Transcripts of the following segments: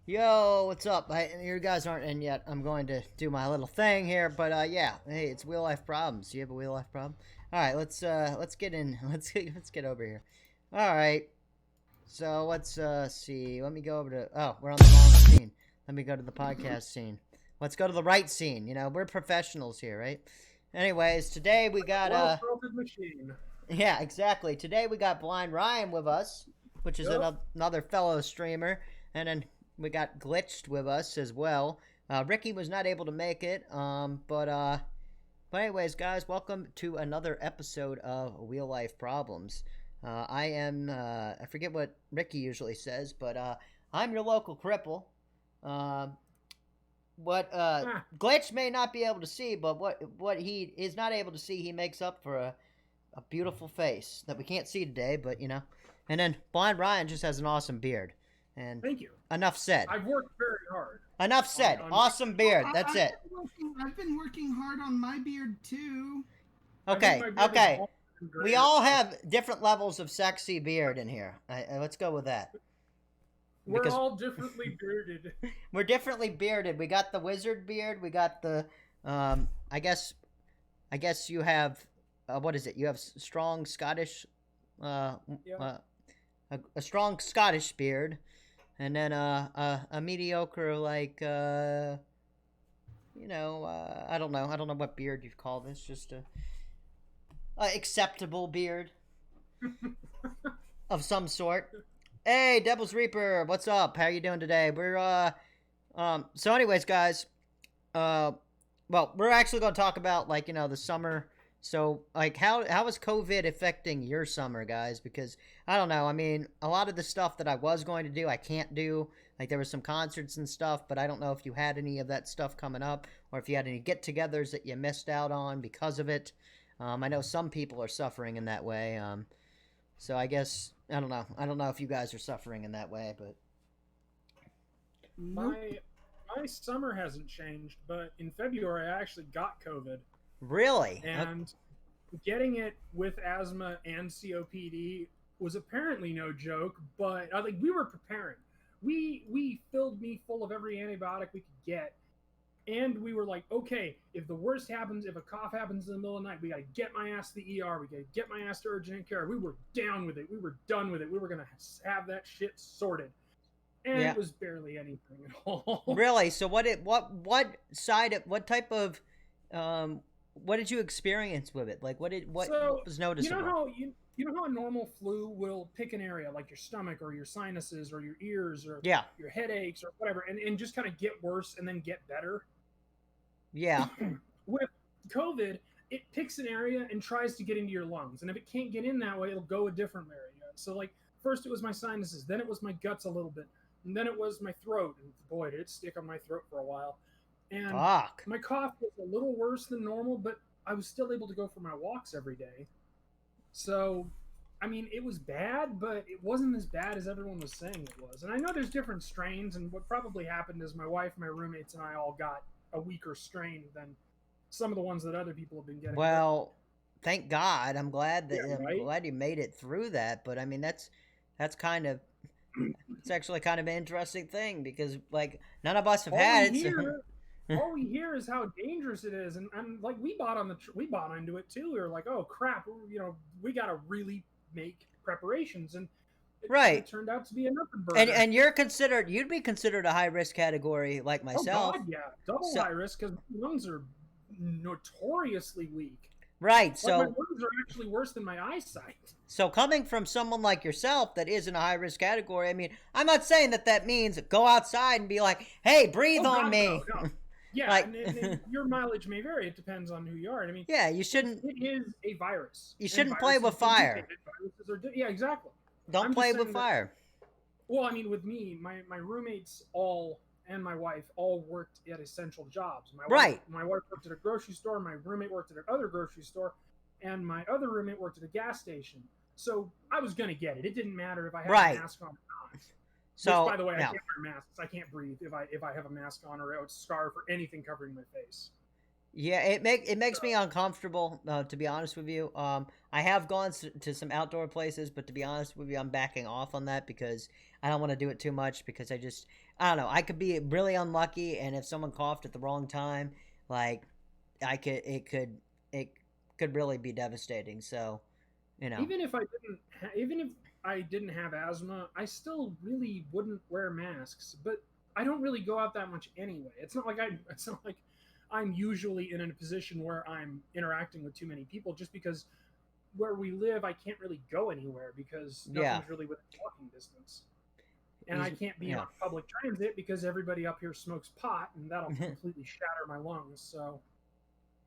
Yo, what's up? You guys aren't in yet. I'm going to do my little thing here, but yeah. Hey, it's Wheel Life Problems. Do you have a Wheel Life problem? All right, let's get in. Let's get over here. All right. So let's see. Let me go over to. Oh, we're on the wrong scene. Let me go to the podcast scene. Let's go to the right scene. You know, we're professionals here, right? Anyways, today we got Well-built machine. yeah, exactly. Today we got Blind Ryan with us, which is Yep. another fellow streamer, and then we got Glitched with us as well. Ricky was not able to make it, but anyways, guys, welcome to another episode of Wheel Life Problems. I forget what Ricky usually says, but I'm your local cripple. Uh, what Ah, Glitch may not be able to see, but what he is not able to see, he makes up for a beautiful face that we can't see today, but you know. And then Blind Ryan just has an awesome beard. And thank you. enough said. I've worked very hard. Enough said. on Awesome beard. That's it. I've been working hard on my beard too. I think Okay. my beard is Okay. long and We gray. all have different levels of sexy beard in here. Let's go with that. We're because- all differently bearded. We're differently bearded. We got the wizard beard. We got the I guess you have what is it? You have strong Scottish Yeah. a strong Scottish beard, and then a mediocre I don't know what beard you'd call this, just a acceptable beard of some sort. Hey, Devil's Reaper, what's up? How you doing today? We're so anyways, guys, well, we're actually going to talk about the summer. So how is COVID affecting your summer, guys? Because I don't know. I mean, a lot of the stuff that I was going to do, I can't do. Like there was some concerts and stuff, but I don't know if you had any of that stuff coming up, or if you had any get-togethers that you missed out on because of it. I know some people are suffering in that way. So I guess I don't know. I don't know if you guys are suffering in that way, but Nope. My summer hasn't changed, but in February I actually got COVID, really, and getting it with asthma and COPD was apparently no joke. But we were preparing. We filled me full of every antibiotic we could get. And we were like, okay, if the worst happens, if a cough happens in the middle of the night, we got to get my ass to the ER. We got to get my ass to urgent care. We were down with it. We were done with it. We were going to have that shit sorted. And Yeah. it was barely anything at all. really. So what type of what did you experience with it? Like what So, was you noticeable? know how you know how a normal flu will pick an area like your stomach or your sinuses or your ears or Yeah, your headaches or whatever, and just kind of get worse and then get better. yeah, With COVID, it picks an area and tries to get into your lungs. And if it can't get in that way, it'll go a different area. So, like, first it was my sinuses, then it was my guts a little bit, and then it was my throat. And boy, did it stick on my throat for a while. And fuck. my cough was a little worse than normal, but I was still able to go for my walks every day. So, I mean, it was bad, but it wasn't as bad as everyone was saying it was. And I know there's different strains, and what probably happened is my wife, my roommates, and I all got a weaker strain than some of the ones that other people have been getting. Well, thank God. I'm glad that Yeah, I'm right? glad you made it through that. But I mean, that's kind of it's actually kind of an interesting thing because like none of us have all had we it. So, hear, all we hear is how dangerous it is, and like we bought into it too. We were like, oh crap, we got to really make preparations, and Right. it turned out to be a nothing burger. and you'd be considered a high risk category like myself. Oh God, yeah, double So- high risk because my lungs are notoriously weak. Right. Like my So lungs are actually worse than my eyesight. so coming from someone like yourself that is in a high risk category, I mean, I'm not saying that means go outside and be like, "Hey, breathe Oh, on God, me." no. Yeah, Like- and your mileage may vary. It depends on who you are. I mean, Yeah, you shouldn't it is a virus. You and shouldn't play with viruses are fire. mutated. Viruses are yeah, exactly. don't I'm play just with saying that- fire. Well, I mean, with me, my roommates all and my wife all worked at essential jobs. Right. My wife worked at a grocery store. My roommate worked at another grocery store, and my other roommate worked at a gas station. So I was gonna get it. It didn't matter if I had Right. a mask on or not. So Which, by the way, I yeah. can't wear masks. I can't breathe if I have a mask on or a scarf or anything covering my face. Yeah, it makes me uncomfortable, to be honest with you. I have gone to some outdoor places, but to be honest with you, I'm backing off on that because I don't want to do it too much because I don't know, I could be really unlucky, and if someone coughed at the wrong time, like it could really be devastating. So, you know. Even if I didn't have asthma, I still really wouldn't wear masks. But I don't really go out that much anyway. It's not like I'm usually in a position where I'm interacting with too many people. Just because where we live, I can't really go anywhere because Yeah. nothing's really within walking distance. And I can't be Yeah. on public transit because everybody up here smokes pot, and that'll completely shatter my lungs. So,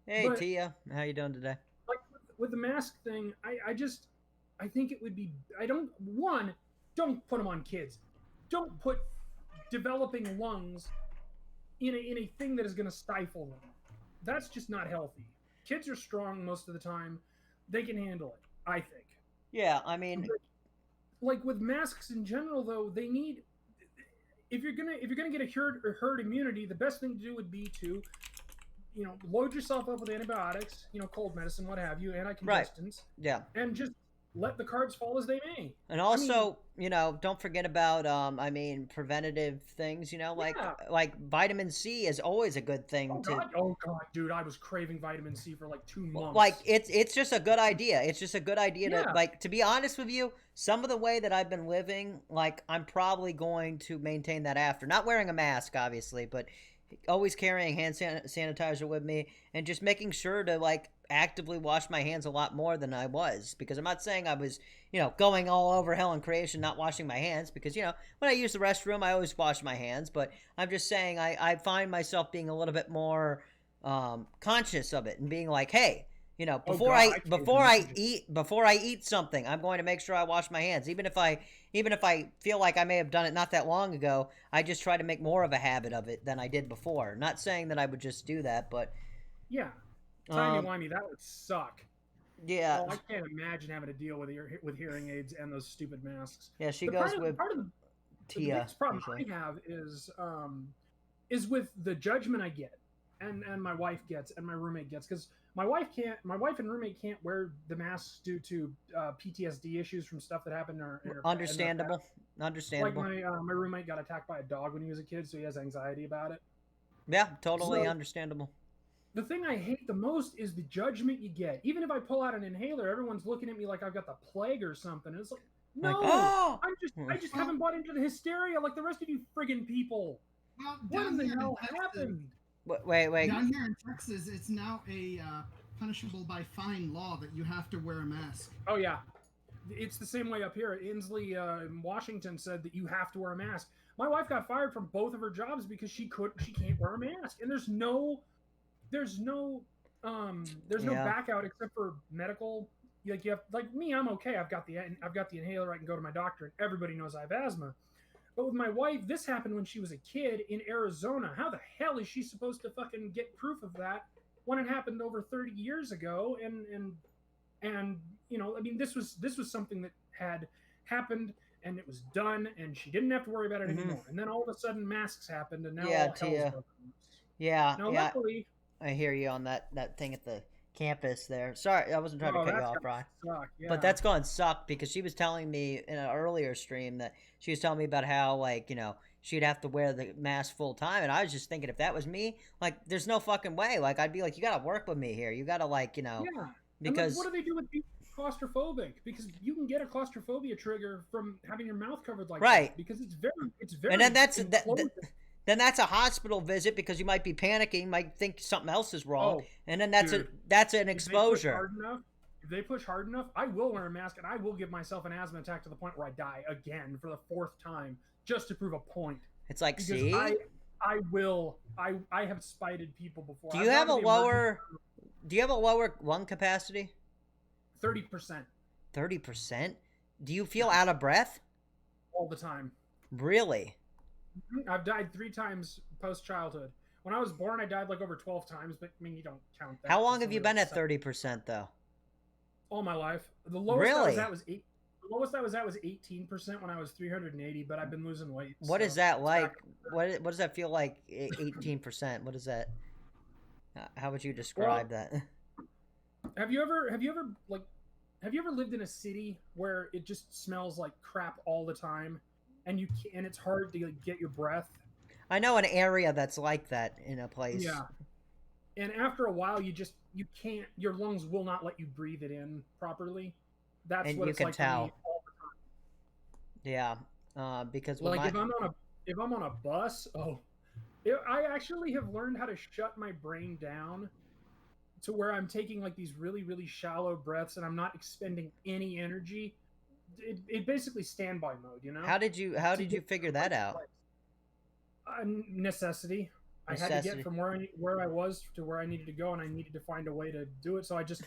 Hey but Tia, how you doing today? like with the mask thing, I think it would be. I don't one, don't put them on kids. Don't put developing lungs in a thing that is going to stifle them. That's just not healthy. Kids are strong most of the time; they can handle it. I think. Yeah, I mean, Like with masks in general, though, they need. If you're gonna get a herd immunity, the best thing to do would be to load yourself up with antibiotics, cold medicine, what have you, right. anticongestions, Yeah. and just let the cards fall as they may. And I mean, also, don't forget about I mean, preventative things, yeah. like vitamin C is always a good thing Oh god, dude, I was craving vitamin C for like 2 months. like it's just a good idea. It's just a good idea to Yeah. like to be honest with you, some of the way that I've been living, like I'm probably going to maintain that after. Not wearing a mask obviously, but always carrying sanitizer with me and just making sure to like actively wash my hands a lot more than I was because I'm not saying I was, going all over hell and creation not washing my hands because when I use the restroom I always wash my hands, but I'm just saying I find myself being a little bit more conscious of it and being like, hey, Oh before god, I I can't before I imagine. eat something, I'm going to make sure I wash my hands, even if I feel like I may have done it not that long ago. I just try to make more of a habit of it than I did before. Not saying that I would just do that, but Yeah, timey um, wimey, that would suck. yeah, Oh, I can't imagine having to deal with hearing aids and those stupid masks. yeah. She The part goes of with part of the Tia biggest problem usually. I have is with the judgment I get, and my wife gets, and my roommate gets, because my wife and roommate can't wear the masks due to PTSD issues from stuff that happened in their past. Understandable, Like understandable. my roommate got attacked by a dog when he was a kid, so he has anxiety about it. Yeah, totally So understandable. the thing I hate the most is the judgment you get. Even if I pull out an inhaler, everyone's looking at me like I've got the plague or something. And it's like, Like, no, oh, I just Well, haven't bought into the hysteria like the rest of you friggin' people. well, What in the hell happened? wait. down here in Texas, it's now a punishable by fine law that you have to wear a mask. Oh yeah, it's the same way up here. Inslee in Washington said that you have to wear a mask. My wife got fired from both of her jobs because she can't wear a mask, and there's no there's no Yeah. back out except for medical. Like you have, like me, I'm okay. I've got the inhaler. I can go to my doctor, and everybody knows I have asthma. But with my wife, this happened when she was a kid in Arizona. How the hell is she supposed to fucking get proof of that when it happened over 30 years ago? And I mean, this was something that had happened and it was done, and she didn't have to worry about it Hmm. anymore. And then all of a sudden, masks happened, and now Yeah, all hell's Tia. broken loose. Yeah, Now, yeah. luckily, I hear you on that thing at the campus there. Sorry, I wasn't trying to oh, cut you that's off, gotta Brian. suck. But Yeah. that's going to suck because she was telling me in an earlier stream that she was telling me about how, like, she'd have to wear the mask full time. And I was just thinking, if that was me, like, there's no fucking way. Like, I'd be like, you got to work with me here. You got to, like, Yeah. And like, what because, do they do with people claustrophobic? Because you can get a claustrophobia trigger from having your mouth covered like right. that. Because it's And then very that's, enclosed. then that's a hospital visit because you might be panicking, might think something else is wrong. Oh, And then that's dude, that's an if they push exposure. hard enough, if they push hard enough, I will wear a mask and I will give myself an asthma attack to the point where I die again for the fourth time just to prove a point. It's like, Because see? I have spited people before. Do I've you have a gone to the emergency lower, do you have a lower lung capacity? 30% 30%? Do you feel out of breath? all the time. Really? I've died 3 times post childhood. When I was born, I died like over 12 times, but I mean, you don't count that. How long It's have you only been like at 7. 30% though? All my life. The lowest I was Really? at was 8. The lowest I was at was 18% when I was 380, but I've been losing weight. What So is that it's like? back. What does that feel like? 18%. What is that? How would you describe that? Have you ever lived in a city where it just smells like crap all the time, and it's hard to like, get your breath? I know an area that's like that in a place. Yeah. And after a while, you can't. Your lungs will not let you breathe it in properly. That's And what you it's can like tell. for me all the time. Yeah. Because with Like my if I'm on a bus, I actually have learned how to shut my brain down to where I'm taking like these really really shallow breaths and I'm not expending any energy. It basically standby mode, you know. how did you figure that out? Necessity. I had to Necessity. get from where I was to where I needed to go, and I needed to find a way to do it. So I just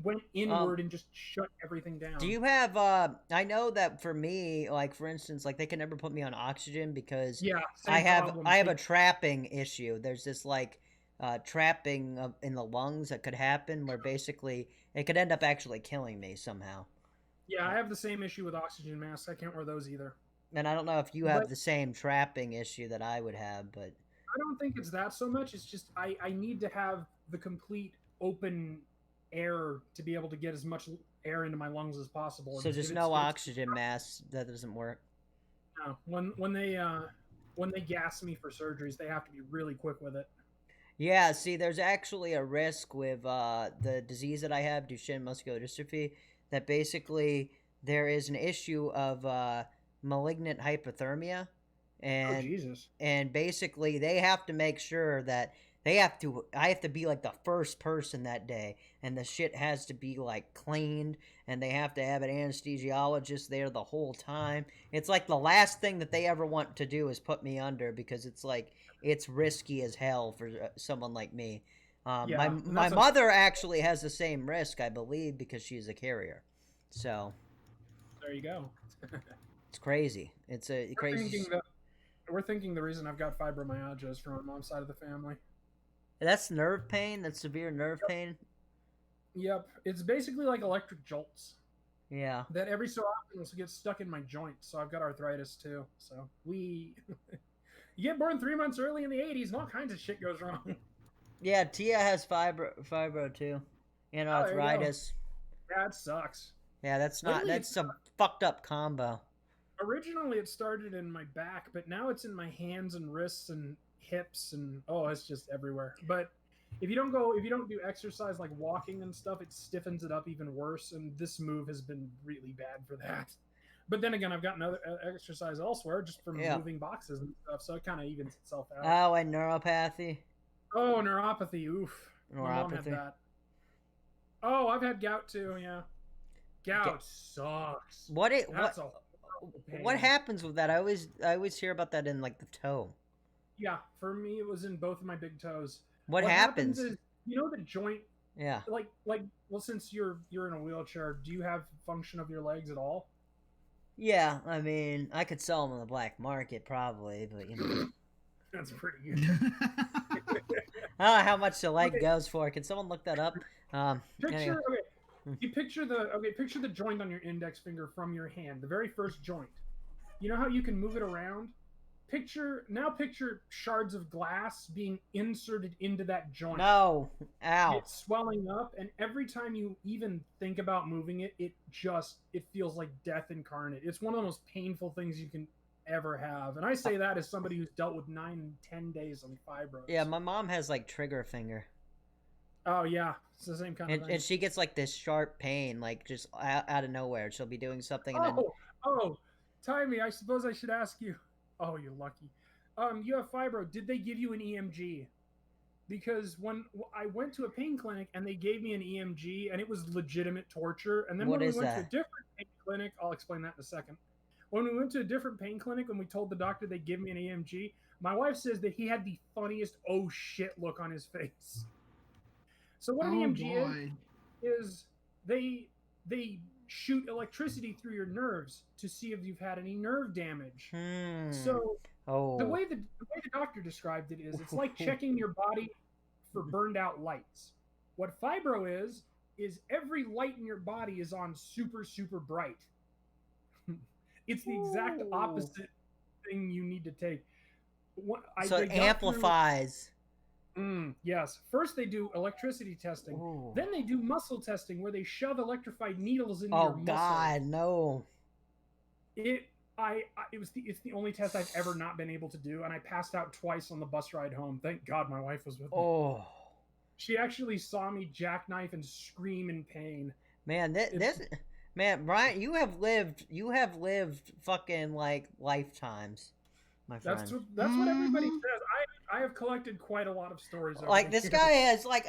went inward and just shut everything down. Do you have I know that for me, like for instance, like they can never put me on oxygen because Yeah, I same have problem. I have a trapping issue. There's this like trapping in the lungs that could happen where basically it could end up actually killing me somehow. Yeah, I have the same issue with oxygen masks. I can't wear those either. And I don't know if you But have the same trapping issue that I would have, but I don't think it's that so much. It's just I need to have the complete open air to be able to get as much air into my lungs as possible. so just no oxygen mask, that doesn't work. No. When they gas me for surgeries, they have to be really quick with it. Yeah, see, there's actually a risk with the disease that I have, Duchenne muscular dystrophy, that basically there is an issue of malignant hypothermia, Oh and Jesus. basically they have to make sure that I have to be like the first person that day, and the shit has to be like cleaned, and they have to have an anesthesiologist there the whole time. It's like the last thing that they ever want to do is put me under, because it's like it's risky as hell for someone like me. Yeah, my and my that's mother actually has the same risk, I believe, because she's a carrier. So there you go. it's crazy. It's a We're crazy. thinking that we're thinking the reason I've got fibromyalgia is from my mom's side of the family. That's nerve pain. That's severe nerve pain. Yep, it's basically like electric jolts Yeah. that every so often will get stuck in my joints. So I've got arthritis too. So you get born 3 months early in the '80s, and all kinds of shit goes wrong. Yeah, Tia has fibro too, and Oh, there you go. arthritis. That sucks. Yeah, that's not Lately, that's some fucked up combo. Originally, it started in my back, but now it's in my hands and wrists and hips, and it's just everywhere. But if you don't do exercise like walking and stuff, it stiffens it up even worse. And this move has been really bad for that. But then again, I've gotten other exercise elsewhere just from Yeah. moving boxes and stuff, so it kind of evens itself out. Oh, and neuropathy. Oh, neuropathy. Oof. My mom had Neuropathy. that. Oh, I've had gout too. Yeah, gout sucks. What it That's what a horrible pain. what happens with that? I always hear about that in like the toe. Yeah, for me it was in both of my big toes. What happens? is, you know, the joint, Yeah. well, since you're in a wheelchair, do you have function of your legs at all? Yeah, I mean, I could sell them on the black market probably, but you know, That's pretty good. I don't know how much the leg goes for. Can someone look that up? Anyway. Picture picture the joint on your index finger from your hand, the very first joint. You know how you can move it around? Picture shards of glass being inserted into that joint. No. Ow. It's swelling up, and every time you even think about moving it, it feels like death incarnate. It's one of the most painful things you can ever have. And I say that as somebody who's dealt with 9 and 10 days on fibros. Yeah, my mom has like trigger finger. Oh yeah, it's the same kind of thing. And she gets like this sharp pain, like just out of nowhere. She'll be doing something and then Timey, I suppose I should ask you. Oh, you're lucky. You have fibro. Did they give you an EMG? Because when I went to a pain clinic and they gave me an EMG and it was legitimate torture. And then What when is we went to a that? different pain clinic, I'll explain that in a second. When we went to a different pain clinic and we told the doctor they'd give me an EMG, my wife says that he had the funniest oh shit look on his face. So what an EMG is they shoot electricity through your nerves to see if you've had any nerve damage. So the way the doctor described it is it's like checking your body for burned out lights. What fibro is every light in your body is on super, super bright. It's the exact opposite thing you need to take. So it amplifies. Yes. First they do electricity testing. Ooh. Then they do muscle testing where they shove electrified needles into Oh your muscle. God, no. It's the only test I've ever not been able to do, and I passed out twice on the bus ride home. Thank God my wife was with me. Oh She actually saw me jackknife and scream in pain. man, man, Brian, you have lived fucking like lifetimes, my friend. That's what everybody says. I have collected quite a lot of stories. Over Like the this years. guy has like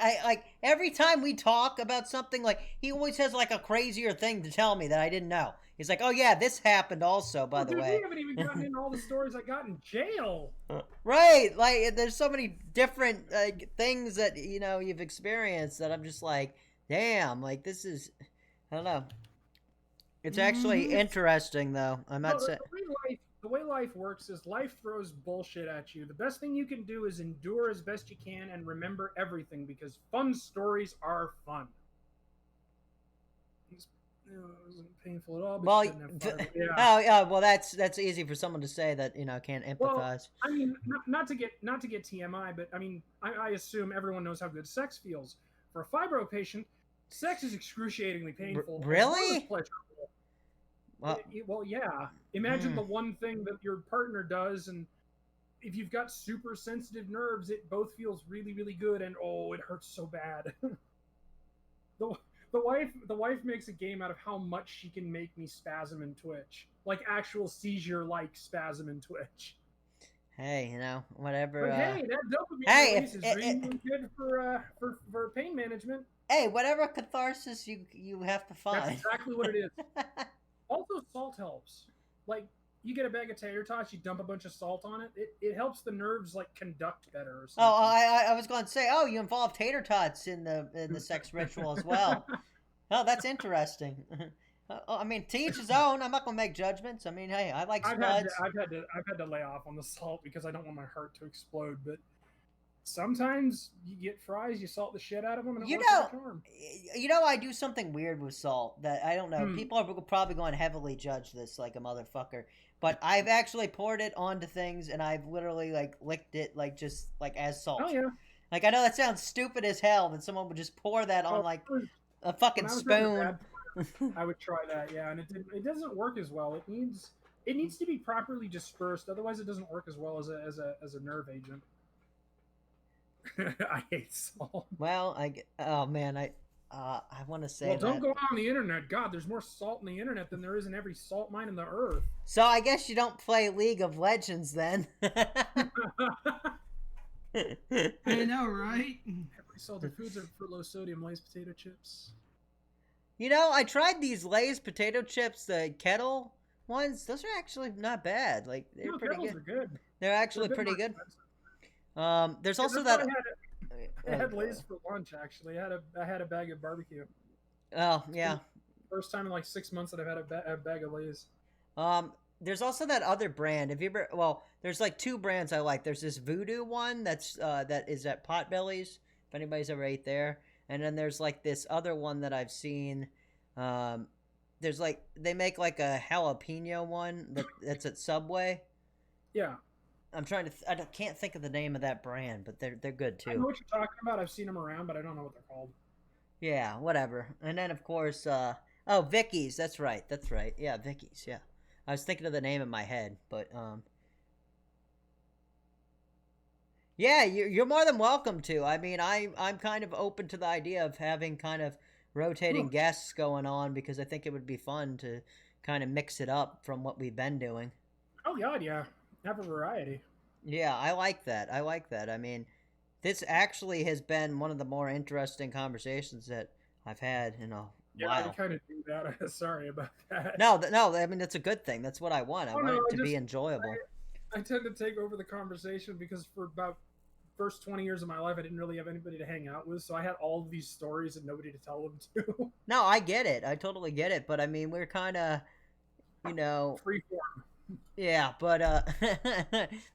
every time we talk about something, like he always has like a crazier thing to tell me that I didn't know. He's like, "Oh yeah, this happened also, by the Dude, way." we haven't even gotten into all the stories I got in jail. Right, like there's so many different things that you've experienced that I'm just like, damn, like this is, I don't know. It's actually interesting though. I'm not saying. The way life works is life throws bullshit at you. The best thing you can do is endure as best you can and remember everything because fun stories are fun. It wasn't painful at all. But Well, yeah. oh yeah, well that's easy for someone to say that can't empathize. Well, I mean, not to get TMI, but I mean, I assume everyone knows how good sex feels. For a fibro patient, sex is excruciatingly painful. Really? Well, yeah. Imagine the one thing that your partner does, and if you've got super sensitive nerves, it both feels really, really good, and oh, it hurts so bad. The wife makes a game out of how much she can make me spasm and twitch, like actual seizure-like spasm and twitch. Hey, whatever. But hey, that dopamine release is really good for pain management. Hey, whatever catharsis you have to find. That's exactly what it is. Also, salt helps. Like, you get a bag of tater tots, you dump a bunch of salt on it. It helps the nerves like conduct better. Or something. Oh, I was going to say, you involve tater tots in the sex ritual as well. Oh, that's interesting. I mean, to each his own. I'm not going to make judgments. I mean, hey, I like spuds. I've had to lay off on the salt because I don't want my heart to explode. But sometimes you get fries, you salt the shit out of them, and it works like a charm. I do something weird with salt that I don't know. People are probably going to heavily judge this like a motherfucker. But I've actually poured it onto things, and I've literally like licked it like just like as salt. Oh yeah. Like I know that sounds stupid as hell, that someone would just pour that on like a fucking spoon. I would try that, yeah, and it doesn't work as well. It needs to be properly dispersed, otherwise it doesn't work as well as a nerve agent. I hate salt. Well, I want to say. Well, don't go on the internet. God, there's more salt in the internet than there is in every salt mine in the earth. So I guess you don't play League of Legends then. I know, right? Every salted foods are for low sodium Lay's potato chips. I tried these Lay's potato chips, the kettle ones. Those are actually not bad. Like they're pretty good. Are good. They're actually pretty good. There's also that. that. I had Lay's for lunch. Actually, I had a bag of barbecue. Oh yeah. First time in like 6 months that I've had a bag of Lay's. There's also that other brand. Have you ever? Well, there's like two brands I like. There's this Voodoo one that is at Potbelly's. If anybody's ever ate there, and then there's like this other one that I've seen. There's like they make like a jalapeno one that's at Subway. Yeah. I'm trying to. I can't think of the name of that brand, but they're good too. I know what you're talking about. I've seen them around, but I don't know what they're called. Yeah, whatever. And then of course, Vicky's. That's right. Yeah, Vicky's. Yeah, I was thinking of the name in my head, but yeah, you're more than welcome to. I mean, I'm kind of open to the idea of having kind of rotating guests going on because I think it would be fun to kind of mix it up from what we've been doing. Oh God, yeah. Have a variety. Yeah, I like that. I mean, this actually has been one of the more interesting conversations that I've had in a while. Yeah, I kind of do that. Sorry about that. No. I mean, that's a good thing. That's what I want. I want it to be enjoyable. I tend to take over the conversation because for about first 20 years of my life, I didn't really have anybody to hang out with, so I had all of these stories and nobody to tell them to. No, I get it. I totally get it. But I mean, we're kind of, freeform. Yeah, but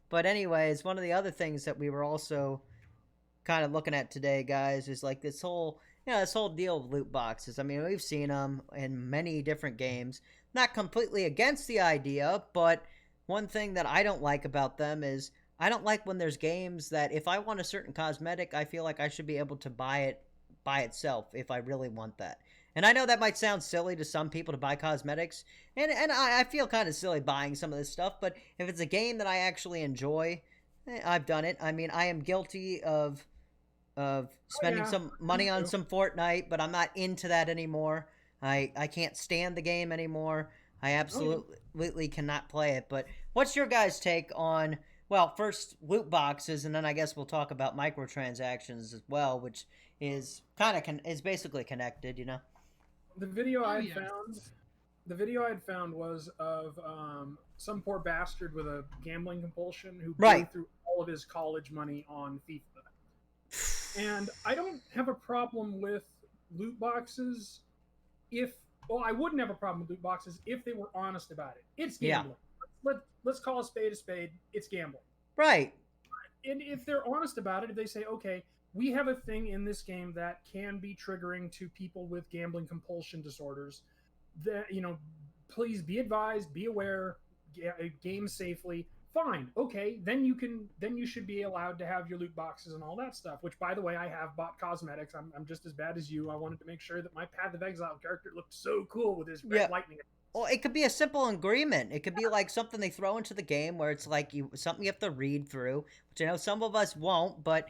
but anyways, one of the other things that we were also kind of looking at today, guys, is like this whole deal of loot boxes. I mean, we've seen them in many different games. Not completely against the idea, but one thing that I don't like about them is I don't like when there's games that if I want a certain cosmetic, I feel like I should be able to buy it by itself if I really want that. And I know that might sound silly to some people to buy cosmetics, and I feel kind of silly buying some of this stuff, but if it's a game that I actually enjoy, I've done it. I mean, I am guilty of spending yeah, some me money on too. some Fortnite, but I'm not into that anymore. I can't stand the game anymore. I Oh yeah. absolutely cannot play it. But what's your guys' take on, well, first loot boxes, and then I guess we'll talk about microtransactions as well, which is kind of is basically connected, you know? The video Oh I had yes. found, the video I had found was of some poor bastard with a gambling compulsion who blew Right. through all of his college money on FIFA. And I don't have a problem with loot boxes if, well, I wouldn't have a problem with loot boxes if they were honest about it. It's Yeah. gambling. Let's call a spade a spade. It's gambling. Right. And if they're honest about it, if they say, okay, we have a thing in this game that can be triggering to people with gambling compulsion disorders, that, please be advised, be aware, game safely. Fine, okay, then you should be allowed to have your loot boxes and all that stuff. Which, by the way, I have bought cosmetics. I'm just as bad as you. I wanted to make sure that my Path of Exile character looked so cool with his red Yeah. lightning. Well, it could be a simple agreement. It could be like something they throw into the game where it's like something you have to read through, which I know some of us won't, but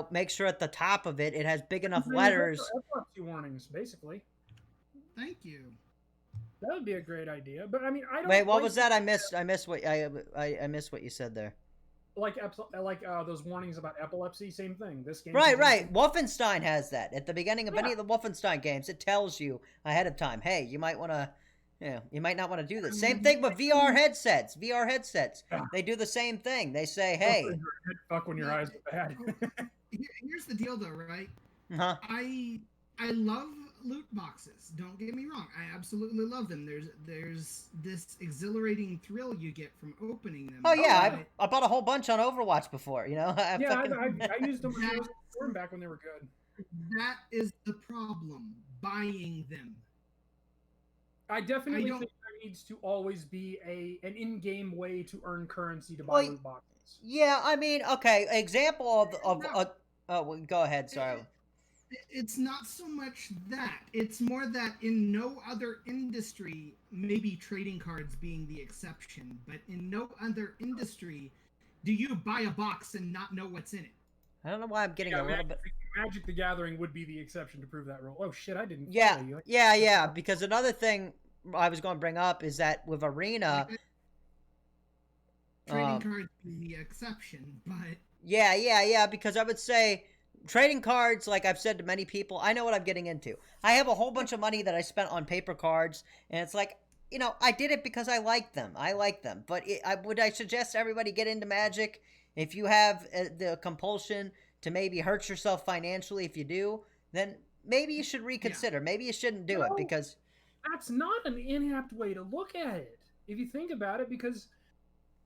make sure at the top of it has big enough letters. Epilepsy warnings, basically. Thank you. That would be a great idea. But I mean, I don't. Wait, what like was that? I missed what I missed what you said there. like those warnings about epilepsy. Same thing. This game. Right, contains- right. Wolfenstein has that at the beginning of any Yeah. of the Wolfenstein games. It tells you ahead of time, hey, you might want to. You might not want to do this. Same thing with VR headsets. VR headsets, Yeah. they do the same thing. They say, "Hey, Fuck when your eyes are bad. Here's the deal, though, right? huh? I love loot boxes. Don't get me wrong. I absolutely love them. There's this exhilarating thrill you get from opening them. Oh yeah, but I bought a whole bunch on Overwatch before. I Yeah, fucking- I used them when I was in Storm back when they were good. that is the problem. Buying them. I definitely I don't- think there needs to always be an in-game way to earn currency to buy Well, loot boxes. Yeah, I mean, okay. Example of No. oh, well, go ahead. Sorry. It's not so much that. It's more that in no other industry, maybe trading cards being the exception, but in no other industry do you buy a box and not know what's in it. I don't know why I'm getting a little bit. Magic the Gathering would be the exception to prove that rule. Oh shit, I didn't. Yeah, follow you. yeah. Because another thing I was going to bring up is that with Arena, Trading cards being the exception, but yeah. Because I would say trading cards, like I've said to many people, I know what I'm getting into. I have a whole bunch of money that I spent on paper cards, and it's like, I did it because I like them. But would I suggest everybody get into Magic? If you have the compulsion to maybe hurt yourself financially, if you do, then maybe you should reconsider. Maybe you shouldn't do it because That's not an inapt way to look at it, if you think about it, because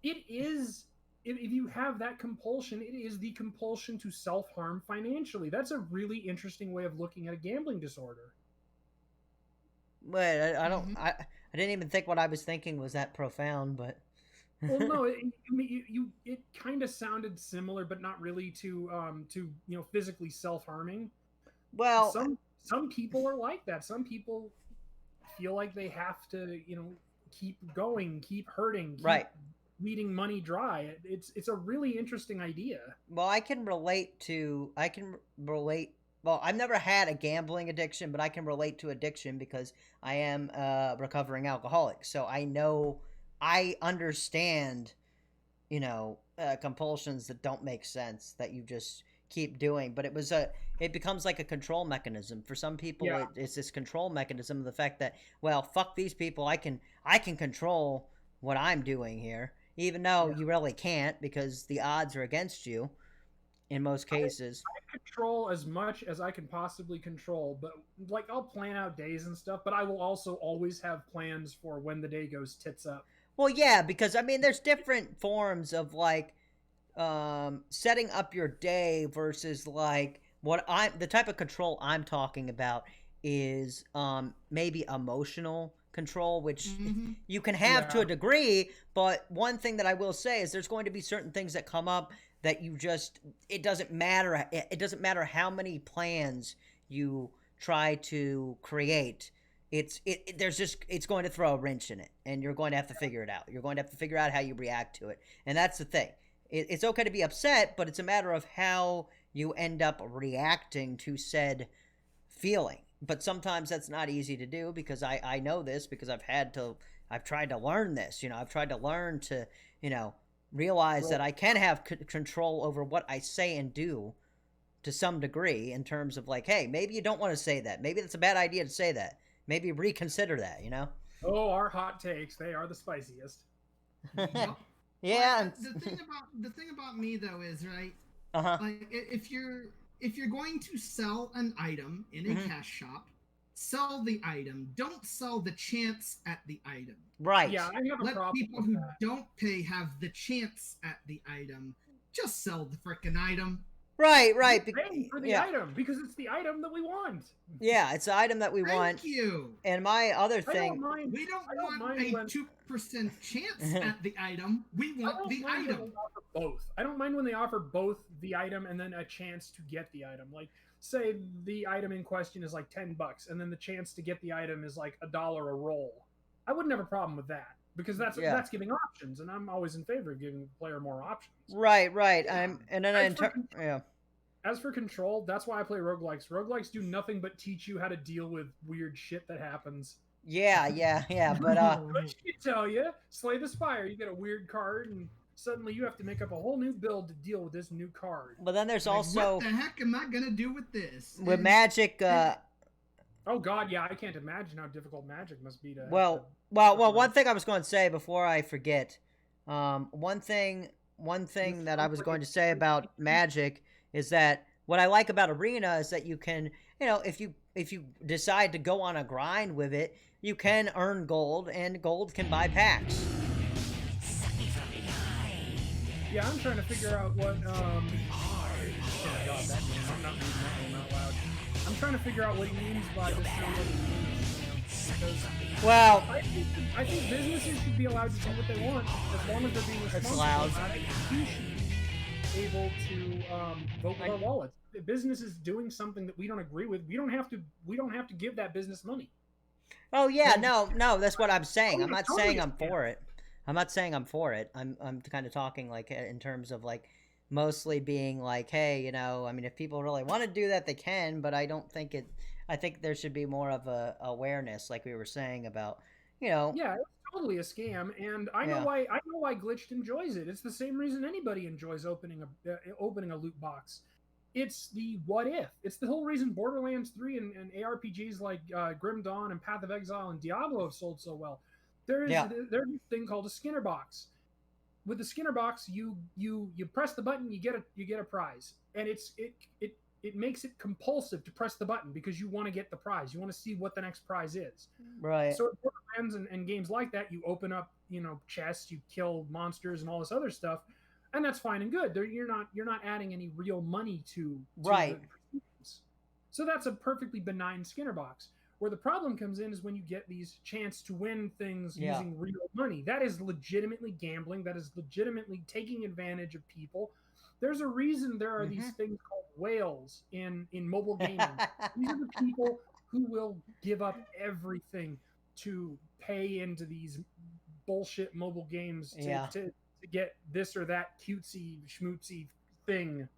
it is. If you have that compulsion, it is the compulsion to self-harm financially. That's a really interesting way of looking at a gambling disorder. Wait, I don't. I didn't even think what I was thinking was that profound, but Well, no, it kind of sounded similar, but not really to physically self-harming. well, Some people are like that. Some people feel like they have to keep going, keep hurting, keep right. bleeding money dry. It's a really interesting idea. Well, I can relate. Well, I've never had a gambling addiction, but I can relate to addiction because I am a recovering alcoholic. So I understand, compulsions that don't make sense that you just keep doing. But it becomes like a control mechanism for some people. Yeah. It's this control mechanism of the fact that, well, fuck these people. I can control what I'm doing here, even though you really can't because the odds are against you. In most cases, I control as much as I can possibly control, but like I'll plan out days and stuff, but I will also always have plans for when the day goes tits up. well, yeah, because I mean, there's different forms of like setting up your day versus like the type of control I'm talking about is maybe emotional control, which Mhm. you can have to Yeah. a degree. But one thing that I will say is there's going to be certain things that come up that you just, it doesn't matter. It doesn't matter how many plans you try to create. There's just, it's going to throw a wrench in it, and you're going to have to figure it out. You're going to have to figure out how you react to it, and that's the thing. It's okay to be upset, but it's a matter of how you end up reacting to said feeling. But sometimes that's not easy to do, because I know this, because I've tried to learn this. I've tried to learn to, realize that I can have control over what I say and do to some degree, in terms of like, hey, maybe you don't want to say that. Maybe that's a bad idea to say that. Maybe reconsider that. Oh, our hot takes, they are the spiciest. Yep. Yeah. Like, the thing about me though is, right, Uh-huh. like if you're going to sell an item in a Mhm. cash shop, sell the item. Don't sell the chance at the item. Right. Yeah, I have a Let problem people with who that. don't pay have the chance at the item. Just sell the frickin' item. Right. We're paying for the Yeah. item because it's the item that we want. Yeah. It's the item that we Thank want. you. And my other I don't thing. mind. We don't I don't want mind a when 2% chance at the item. We I want don't the mind when item. they offer both. I don't mind when they offer both the item and then a chance to get the item. Like, say the item in question is like $10, and then the chance to get the item is like $1 a roll. I wouldn't have a problem with that, because that's Yeah. that's giving options, and I'm always in favor of giving the player more options. Right. Yeah. And then yeah. As for control, that's why I play roguelikes. Roguelikes do nothing but teach you how to deal with weird shit that happens. Yeah. But But you tell you, Slay the Spire, you get a weird card, and suddenly you have to make up a whole new build to deal with this new card. then there's Like, also what the heck am I gonna do with this? with And- Magic. Oh God, yeah, I can't imagine how difficult Magic must be to. Well, one thing I was going to say before I forget. One thing that I was going to say about Magic is that what I like about Arena is that you can, if you decide to go on a grind with it, you can earn gold, and gold can buy packs. Yeah, I'm trying to figure out what. Oh God, that name. I'm not reading that name out loud. I'm trying to figure out what he means by this sound like because Well, I think businesses should be allowed to do what they want as long as they're being responsible. loud. about it. We should be able to vote with our wallets. If business is doing something that we don't agree with, we don't have to give that business money. oh yeah, no, that's what I'm saying. Oh, I'm not totally saying I'm understand. for it. I'm not saying I'm for it. I'm kind of talking like in terms of like mostly being like, hey, I mean, if people really want to do that, they can, but I don't think it. I think there should be more of a awareness, like we were saying about, Yeah, it's totally a scam, and I know Yeah. why. I know why Glitched enjoys it. It's the same reason anybody enjoys opening a loot box. It's the what if. It's the whole reason Borderlands 3 and ARPGs like Grim Dawn and Path of Exile and Diablo have sold so well. There's a thing called a Skinner box. With the Skinner box, you press the button, you get a prize, and it makes it compulsive to press the button because you want to get the prize. You want to see what the next prize is. right. So at Borderlands and games like that, you open up, chests, you kill monsters and all this other stuff, and that's fine and good. You're not adding any real money to Right. the proceedings. So that's a perfectly benign Skinner box. Where the problem comes in is when you get these chance to win things Yeah. using real money. That is legitimately gambling. That is legitimately taking advantage of people. There's a reason there are these things called whales in mobile gaming. These are the people who will give up everything to pay into these bullshit mobile games to get this or that cutesy schmootsy thing.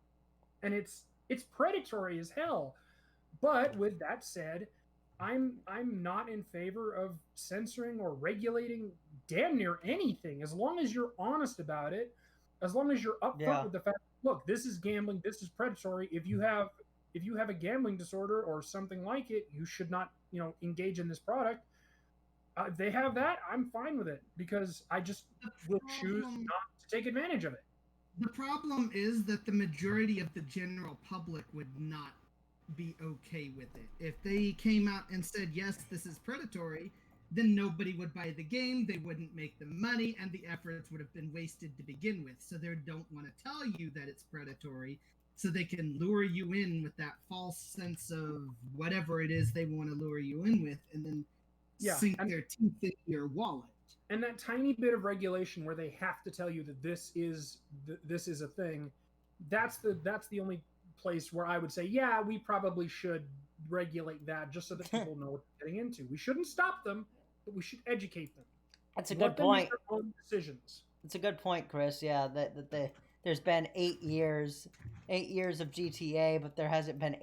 And it's predatory as hell. But with that said, I'm not in favor of censoring or regulating damn near anything, as long as you're honest about it, as long as you're upfront with the fact, look, this is gambling, this is predatory. If you have a gambling disorder or something like it, you should not, engage in this product. They have that, I'm fine with it, because I just will choose not to take advantage of it. The problem is that the majority of the general public would not be okay with it. If they came out and said, yes, this is predatory, then nobody would buy the game, they wouldn't make the money, and the efforts would have been wasted to begin with. So they don't want to tell you that it's predatory, so they can lure you in with that false sense of whatever it is they want to lure you in with, and then Yeah, sink their teeth into your wallet. and that tiny bit of regulation where they have to tell you that this is a thing, that's the only place where I would say, yeah, we probably should regulate that just so that people know what they're getting into. We shouldn't stop them, but we should educate them. That's a Let good them make point. their own decisions. It's a good point, Chris. Yeah, there's been 8 years of GTA, but there hasn't been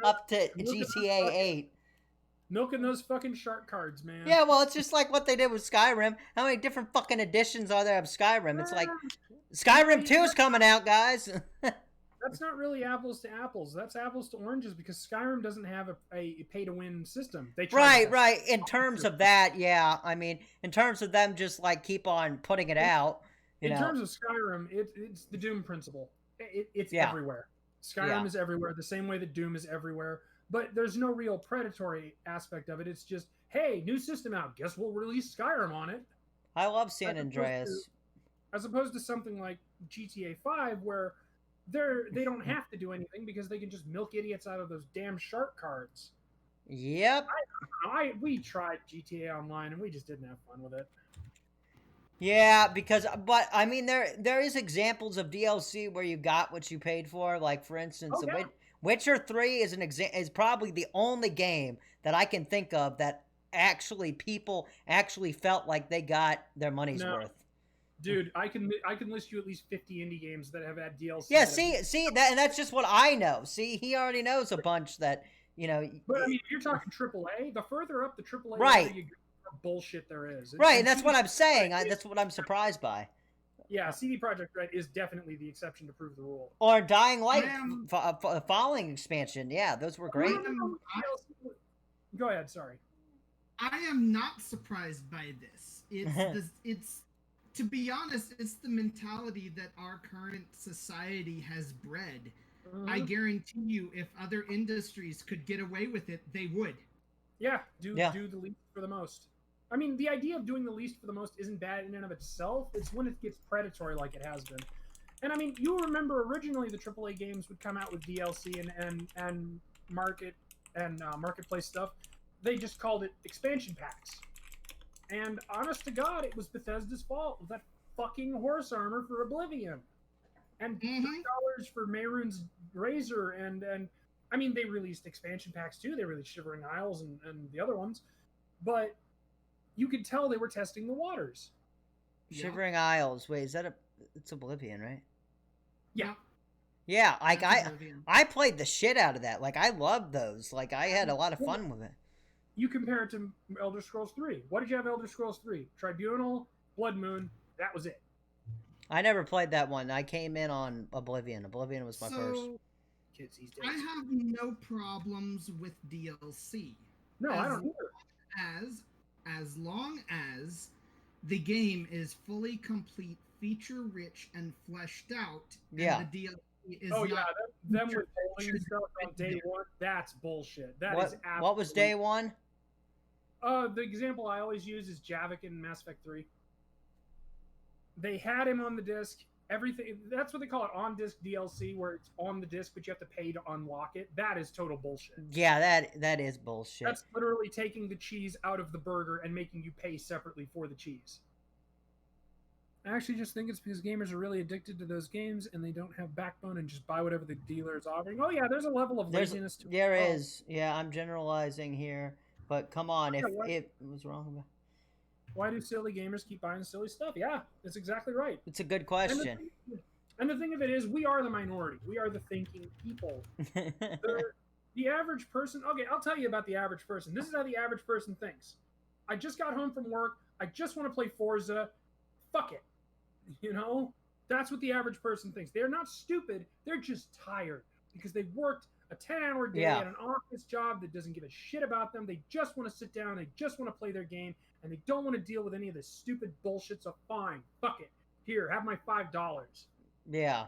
up to GTA 8. Milking those fucking shark cards, man. Yeah, well, it's just like what they did with Skyrim. How many different fucking editions are there of Skyrim? It's like Skyrim 2 is coming out, guys. That's not really apples to apples. That's apples to oranges because Skyrim doesn't have a pay-to-win system. They tried Right. In terms of that, yeah. I mean, in terms of them just like keep on putting it out. In terms of Skyrim, it's the Doom principle. It's Yeah. everywhere. Skyrim is everywhere, the same way that Doom is everywhere. But there's no real predatory aspect of it. It's just, hey, new system out. Guess we'll release Skyrim on it. I love San Andreas. As opposed to something like GTA 5, where they don't have to do anything because they can just milk idiots out of those damn shark cards. Yep. We tried GTA Online and we just didn't have fun with it. Yeah, but I mean, there is examples of DLC where you got what you paid for. Like for instance, Witcher 3 is probably the only game that I can think of that people actually felt like they got their money's worth. Dude, I can list you at least 50 indie games that have had DLC. Yeah, see that, and that's just what I know. See, he already knows a bunch that, you know. But I mean, if you're talking AAA, the further up the AAA, right, you get, the more bullshit there is. Right, and that's what I'm saying. That's what I'm surprised by. Yeah, CD Projekt Red is definitely the exception to prove the rule. Or Dying Light following expansion. Yeah, those were great. Go ahead, sorry. I am not surprised by this. It's to be honest, it's the mentality that our current society has bred. I guarantee you, if other industries could get away with it, they would. Yeah, do the least for the most. I mean, the idea of doing the least for the most isn't bad in and of itself. It's when it gets predatory like it has been. And I mean, you remember originally the AAA games would come out with DLC and marketplace stuff. They just called it expansion packs. And honest to God, it was Bethesda's fault with that fucking horse armor for Oblivion. And $3 for Mehrunes Razor, and I mean, they released expansion packs too. They released Shivering Isles and the other ones. But you could tell they were testing the waters. Shivering Isles. Wait, it's Oblivion, right? Yeah. Yeah, like I played the shit out of that. Like I loved those. Like I had a lot of fun with it. You compare it to Elder Scrolls 3. What did you have Elder Scrolls 3? Tribunal, Blood Moon, that was it. I never played that one. I came in on Oblivion. Oblivion was my first. Kids these days. I have no problems with DLC. No, I don't either. As long as the game is fully complete, feature-rich, and fleshed out, and the DLC is them withholding stuff on day one, that's bullshit. That is absolutely... What was day one? The example I always use is Javik in Mass Effect 3. They had him on the disc. Everything, that's what they call it, on-disc DLC, where it's on the disc, but you have to pay to unlock it. That is total bullshit. Yeah, that is bullshit. That's literally taking the cheese out of the burger and making you pay separately for the cheese. I actually just think it's because gamers are really addicted to those games and they don't have backbone and just buy whatever the dealer is offering. Oh yeah, there's a level of laziness to it. There is. Yeah, I'm generalizing here, but come on, if it was wrong. Why do silly gamers keep buying silly stuff? Yeah, that's exactly right. It's a good question. And the thing of it is, we are the minority. We are the thinking people. The average person... Okay, I'll tell you about the average person. This is how the average person thinks. I just got home from work. I just want to play Forza. Fuck it. You know? That's what the average person thinks. They're not stupid. They're just tired because they worked a 10-hour day at an office job that doesn't give a shit about them. They just want to sit down. They just want to play their game. And they don't want to deal with any of this stupid bullshit, so fine. Fuck it. Here, have my $5. Yeah.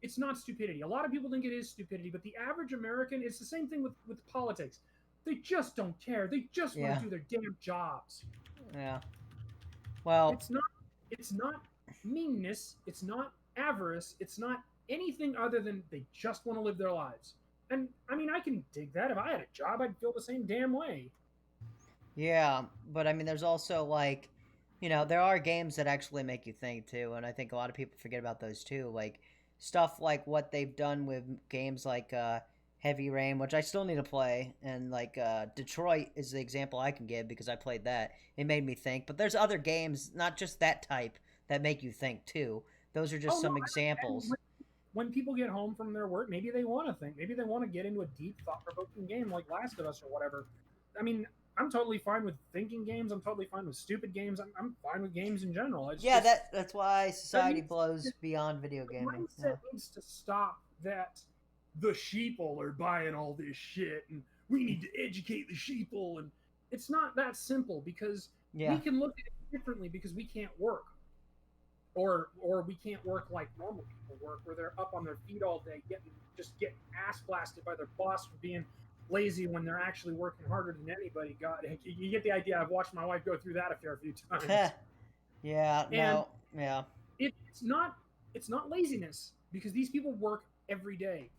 It's not stupidity. A lot of people think it is stupidity, but the average American, it's the same thing with politics. They just don't care. They just want to do their damn jobs. Yeah. Well, it's not meanness, it's not avarice, it's not anything other than they just want to live their lives. And I mean, I can dig that. If I had a job, I'd feel the same damn way. Yeah, but I mean, there's also like, there are games that actually make you think too, and I think a lot of people forget about those too. Like stuff like what they've done with games like Heavy Rain, which I still need to play, and like Detroit is the example I can give because I played that. It made me think, but there's other games, not just that type, that make you think too. Those are just Oh no! some And examples. when people get home from their work, maybe they want to think. Maybe they want to get into a deep, thought-provoking game like Last of Us or whatever. I mean, I'm totally fine with thinking games. I'm totally fine with stupid games. I'm fine with games in general. It's Yeah, just that's why that society blows beyond video the gaming. mindset needs to stop that the sheeple are buying all this shit and we need to educate the sheeple. And it's not that simple because Yeah, we can look at it differently because we can't work, or we can't work like normal people work, where they're up on their feet all day, getting ass blasted by their boss for being lazy when they're actually working harder than anybody. God, you get the idea. I've watched my wife go through that a fair few times, yeah, yeah, and no, yeah, it's not laziness because these people work every day,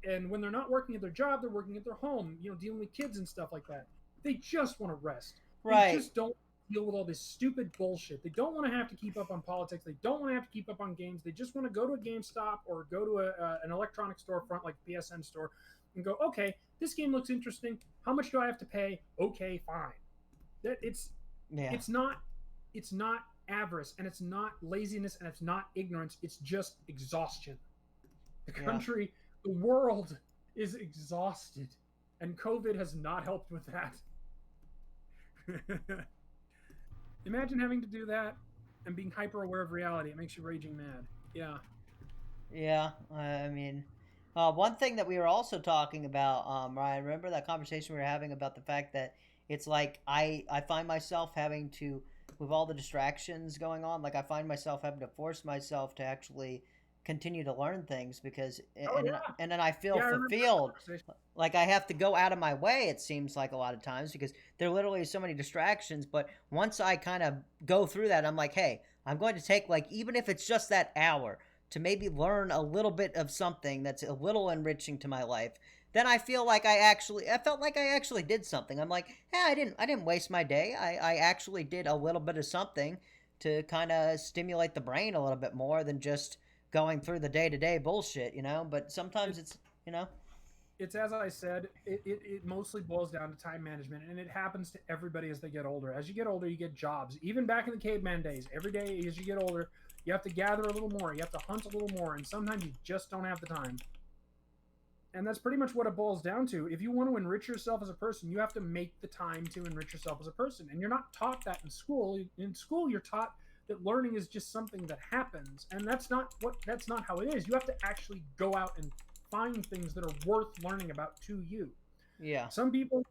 and when they're not working at their job, they're working at their home, dealing with kids and stuff like that. They just want to rest. They right. just don't deal with all this stupid bullshit. They don't want to have to keep up on politics. They don't want to have to keep up on games. They just want to go to a GameStop or go to an electronic storefront like a PSN store and go, okay, this game looks interesting. How much do I have to pay? Okay, fine. That Yeah, it's not avarice, and it's not laziness, and it's not ignorance. It's just exhaustion. The yeah, country, the world is exhausted, and COVID has not helped with that. Imagine having to do that and being hyper aware of reality. It makes you raging mad. Yeah. yeah. I mean, one thing that we were also talking about, Ryan, remember that conversation we were having about the fact that it's like I find myself having to, with all the distractions going on, like I find myself having to force myself to actually continue to learn things because, Oh yeah. and then I feel Yeah, I remember that fulfilled. conversation. Like I have to go out of my way, it seems like a lot of times, because there literally is so many distractions. But once I kind of go through that, I'm like, hey, I'm going to take, like, even if it's just that hour to maybe learn a little bit of something that's a little enriching to my life. Then I feel like I felt like I actually did something. I'm like, hey, I didn't waste my day. I actually did a little bit of something to kind of stimulate the brain a little bit more than just going through the day-to-day bullshit. But sometimes It's you know it's as I said, it mostly boils down to time management, and it happens to everybody as they get older. As you get older, you get jobs. Even back in the caveman days, every day as you get older, you have to gather a little more, you have to hunt a little more, and sometimes you just don't have the time. And that's pretty much what it boils down to. If you want to enrich yourself as a person, you have to make the time to enrich yourself as a person. And you're not taught that in school. In school, you're taught that learning is just something that happens, and that's not how it is. You have to actually go out and find things that are worth learning about to you. yeah. Some people,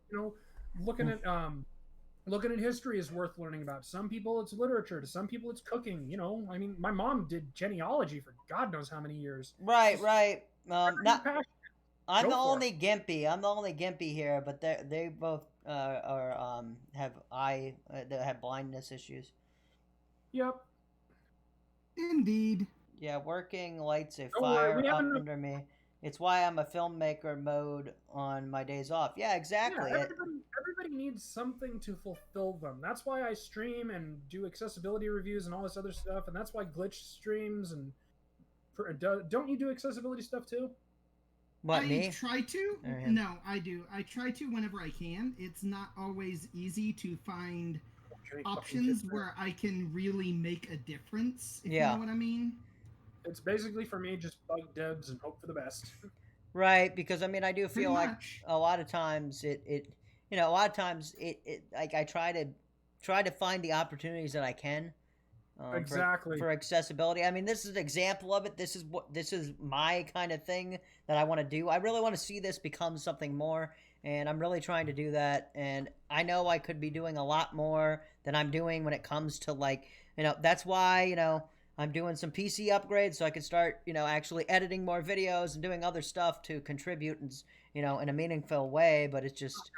looking at history is worth learning about. Some people it's literature. To some people it's cooking. I mean, my mom did genealogy for God knows how many years. Right, Just right. your Not. passion. I'm Go the for it. only gimpy. I'm the only gimpy here, but they both are have they have blindness issues. Yep. Indeed. Yeah, working lights a Don't worry. fire We have up enough. under me. It's why I'm a filmmaker mode on my days off. Yeah, Yeah, exactly. everybody needs something to fulfill them. That's why I stream and do accessibility reviews and all this other stuff, and that's why Glitch streams and don't you do accessibility stuff too? What, I me? try to. Or him? No, I do. I try to whenever I can. It's not always easy to find Any fucking options kid. where I can really make a difference, if you Yeah. know what I mean. It's basically for me just bug debs and hope for the best. Right, because I mean, I do Pretty feel like much. a lot of times a lot of times it like I try to find the opportunities that I can Exactly. for accessibility. I mean, this is an example of it. This is my kind of thing that I want to do. I really want to see this become something more, and I'm really trying to do that. And I know I could be doing a lot more than I'm doing when it comes to like that's why I'm doing some PC upgrades so I can start actually editing more videos and doing other stuff to contribute in a meaningful way. But it's just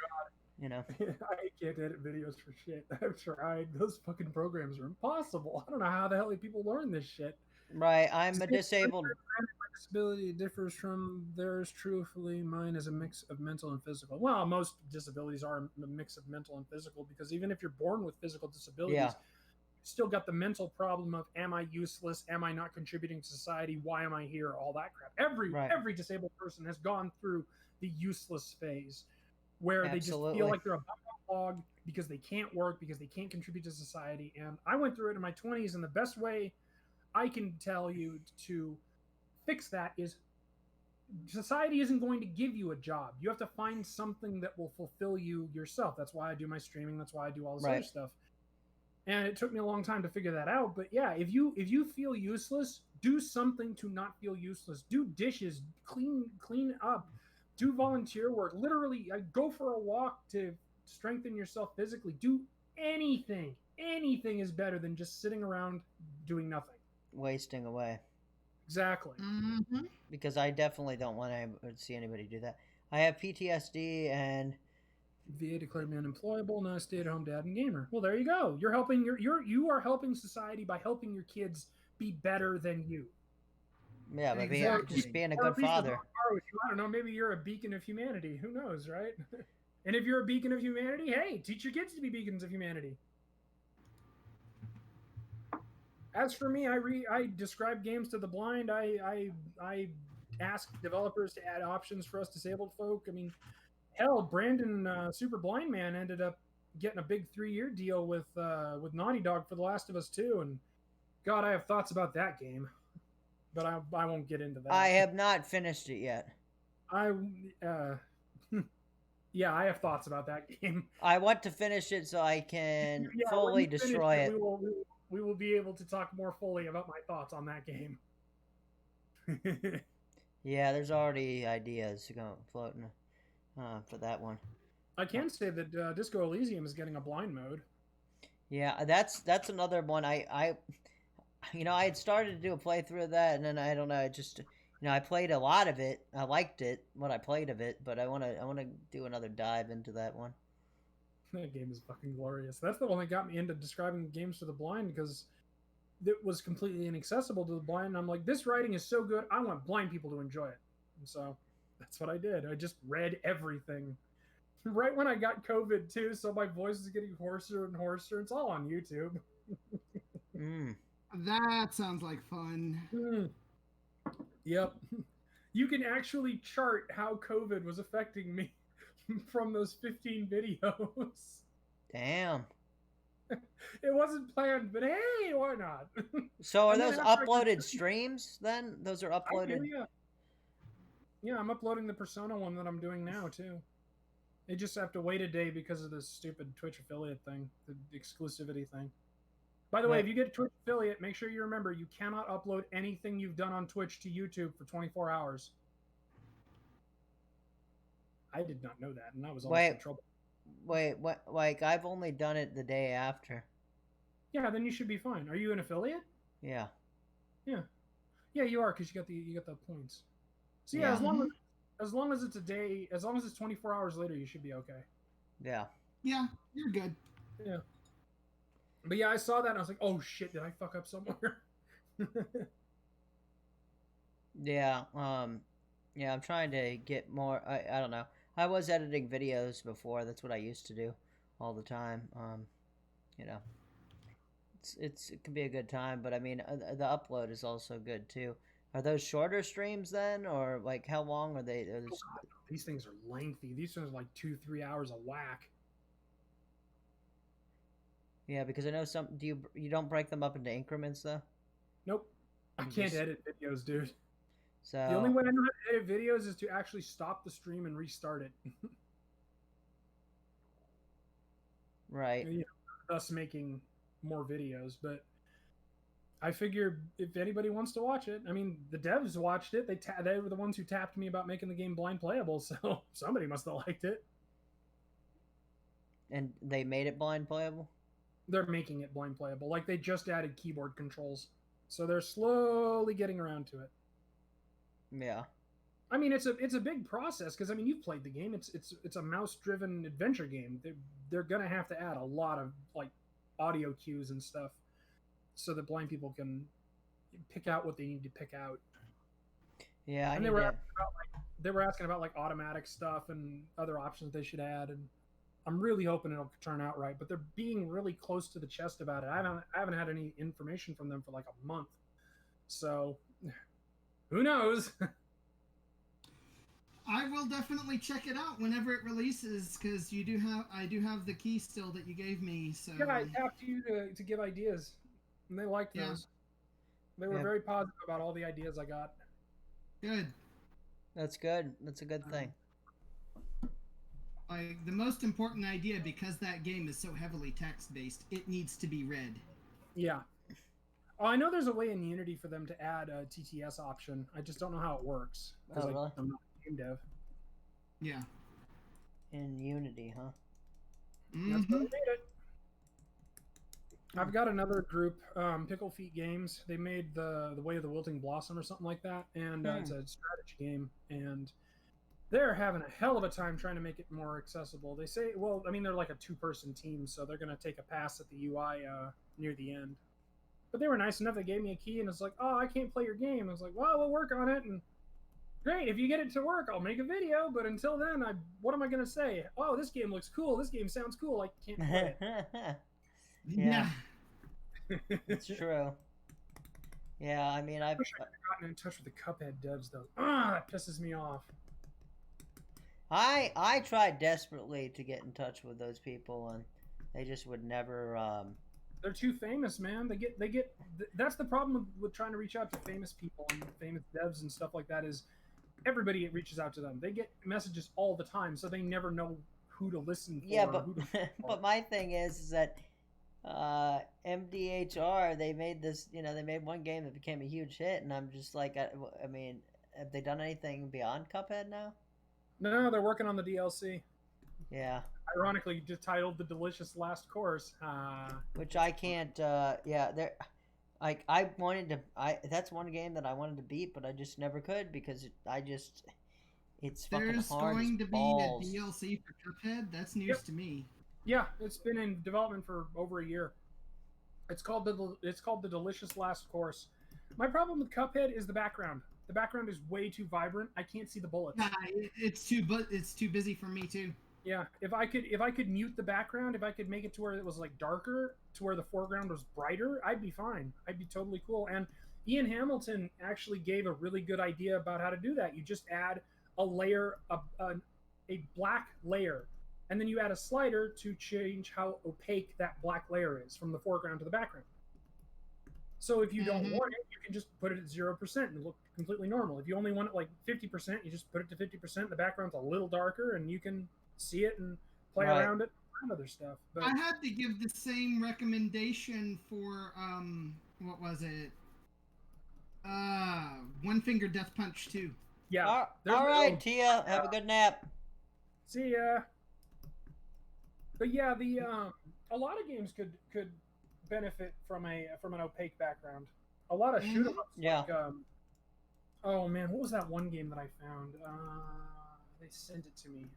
you know I can't edit videos for shit. I've tried. Those fucking programs are impossible. I don't know how the hell people learn this shit. right. I'm a Just get disabled. disability differs from theirs, truthfully. Mine is a mix of mental and physical. Well, most disabilities are a mix of mental and physical because even if you're born with physical disabilities, Yeah. you still got the mental problem of am I useless? Am I not contributing to society? Why am I here? All that crap. Right. Every disabled person has gone through the useless phase where they just feel Absolutely. like they're a log because they can't work, because they can't contribute to society. And I went through it in my 20s, and the best way I can tell you to fix that is society isn't going to give you a job. You have to find something that will fulfill you yourself. That's why I do my streaming. That's why I do all this other Right. stuff. And it took me a long time to figure that out. But yeah, if you feel useless, do something to not feel useless. Do dishes, clean up, do volunteer work. Literally, go for a walk to strengthen yourself physically. Do anything. Anything is better than just sitting around doing nothing. Wasting away. Exactly. Mm-hmm. Because I definitely don't want to see anybody do that. I have PTSD and VA declared me unemployable, not a stay-at-home dad and gamer. Well, there you go. You are helping society by helping your kids be better than you. yeah, but Exactly. just being a Or good at least father. I don't know. Maybe you're a beacon of humanity. Who knows, right? And if you're a beacon of humanity, hey, teach your kids to be beacons of humanity. As for me, I describe games to the blind. I ask developers to add options for us disabled folk. I mean, hell, Brandon Super Blind Man ended up getting a big 3-year deal with Naughty Dog for The Last of Us 2, and God, I have thoughts about that game, but I won't get into that. I have not finished it yet. Yeah, I have thoughts about that game. I want to finish it so I can Yeah, when fully you finish destroy it. we will be able to talk more fully about my thoughts on that game. Yeah, there's already ideas going floating for that one. I can say that Disco Elysium is getting a blind mode. Yeah, that's another one. I I had started to do a playthrough of that, and then I don't know. I just I played a lot of it. I liked it, what I played of it, but I want to do another dive into that one. That game is fucking glorious. That's the one that got me into describing games to the blind because it was completely inaccessible to the blind. And I'm like, this writing is so good, I want blind people to enjoy it. And so that's what I did. I just read everything. Right when I got COVID too, so my voice is getting hoarser and hoarser. It's all on YouTube. That sounds like fun. Yep. You can actually chart how COVID was affecting me from those 15 videos. Damn. It wasn't planned, but hey, why not? So are And then those after I uploaded streams then? Those are I uploaded. do, yeah. Yeah, I'm uploading the Persona one that I'm doing now too. They just have to wait a day because of this stupid Twitch affiliate thing, the exclusivity thing. By the way, Right. if you get a Twitch affiliate, make sure you remember you cannot upload anything you've done on Twitch to YouTube for 24 hours. I did not know that, and I was almost in trouble. Wait, what? Like I've only done it the day after. Yeah, then you should be fine. Are you an affiliate? Yeah. Yeah, you are because you got the points. So yeah, Yeah. as long as it's a day, as long as it's 24 hours later, you should be okay. Yeah. Yeah, you're good. Yeah. But yeah, I saw that and I was like, oh shit, did I fuck up somewhere? Yeah. Yeah. I'm trying to get more. I don't know. I was editing videos before. That's what I used to do all the time. You know, it can be a good time, but I mean, the upload is also good too. Are those shorter streams then, or like how long are they? These things are lengthy. These things are like 2-3 hours a whack. Yeah, because I know some. You don't break them up into increments though? Nope. I can't edit videos, dude. So the only way I know how to edit videos is to actually stop the stream and restart it. Right. You know, thus making more videos. But I figure if anybody wants to watch it, I mean, the devs watched it. They were the ones who tapped me about making the game blind playable, so somebody must have liked it. And they made it blind playable? They're making it blind playable. Like they just added keyboard controls. So they're slowly getting around to it. Yeah. I mean, it's a big process because I mean you've played the game. It's a mouse-driven adventure game. They're gonna have to add a lot of like audio cues and stuff so that blind people can pick out what they need to pick out. Yeah, I And need they were to. asking about like automatic stuff and other options they should add, and I'm really hoping it'll turn out right. But they're being really close to the chest about it. I haven't had any information from them for like a month, so who knows? I will definitely check it out whenever it releases because I do have the key still that you gave me. So Yeah, I tapped you to give ideas, and they liked yeah, those. They were Yeah, very positive about all the ideas I got. good. that's good. That's a good thing. Like the most important idea because that game is so heavily text based, it needs to be read. Yeah. Oh, I know there's a way in Unity for them to add a TTS option. I just don't know how it works because Oh, really? I'm not a game dev. Yeah. In Unity, huh? That's where Hmm. they made it. I've got another group, Pickle Feet Games. They made the Way of the Wilting Blossom or something like that, and it's a strategy game. And they're having a hell of a time trying to make it more accessible. They say, well, I mean, they're like a two-person team, so they're going to take a pass at the UI near the end. But they were nice enough. They gave me a key, and it's like, oh, I can't play your game. I was like, well, we'll work on it. And great, if you get it to work, I'll make a video. But until then, what am I going to say? Oh, this game looks cool. This game sounds cool. I can't play it. Yeah. It's true. Yeah, I mean, I wish I could have gotten in touch with the Cuphead devs, though. That pisses me off. I tried desperately to get in touch with those people, and they just would never. They're too famous, man. They get. That's the problem with trying to reach out to famous people and famous devs and stuff like that. Is everybody reaches out to them. They get messages all the time, so they never know who to listen for. Yeah, or but who to but my thing is that MDHR, they made this. They made one game that became a huge hit, and I'm just like, I mean, have they done anything beyond Cuphead now? No, they're working on the DLC. Yeah. Ironically, just titled "The Delicious Last Course." Which I can't. Yeah, there. Like I wanted to. That's one game that I wanted to beat, but I just never could because it's fucking There's hard going as to be balls. a DLC for Cuphead. That's news Yep. to me. Yeah, it's been in development for over a year. It's called the Delicious Last Course. My problem with Cuphead is the background. The background is way too vibrant. I can't see the bullets. Yeah, it's too busy for me too. Yeah, if I could mute the background, if I could make it to where it was like darker, to where the foreground was brighter, I'd be fine. I'd be totally cool. And Ian Hamilton actually gave a really good idea about how to do that. You just add a layer, a black layer, and then you add a slider to change how opaque that black layer is from the foreground to the background. So if you don't want it, you can just put it at 0% and look completely normal. If you only want it like 50%, you just put it to 50%. The background's a little darker, and you can see it and play around it and other stuff. But I had to give the same recommendation for what was it? One Finger Death Punch 2. yeah, All right, Tia. Have a good nap. see ya. But yeah, the a lot of games could benefit from an opaque background. A lot of shoot 'em ups. Yeah. Like, oh man, what was that one game that I found? They sent it to me.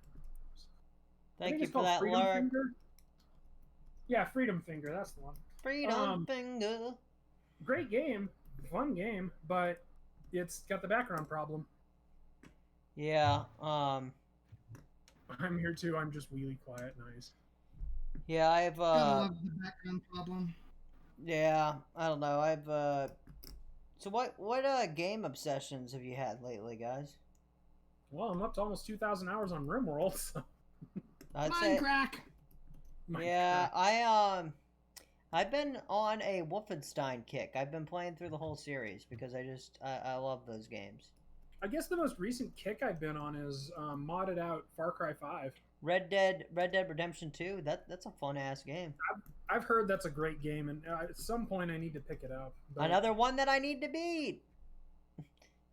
I Thank think you it's for called that, Freedom Lark. Finger. Yeah, Freedom Finger. That's the one. Freedom Finger. Great game, fun game, but it's got the background problem. Yeah. I'm here too. I'm just really quiet. Nice. Yeah. I've. Gotta love the background problem. Yeah. I don't know. I've. So what game obsessions have you had lately, guys? Well, I'm up to almost 2,000 hours on RimWorld. So. I'd say. Minecraft. Yeah. I've been on a Wolfenstein kick. I've been playing through the whole series because I love those games. I guess the most recent kick I've been on is modded out Far Cry 5. Red Dead Redemption 2. That's a fun ass game. I've heard that's a great game, and at some point I need to pick it up. But Another one that I need to beat.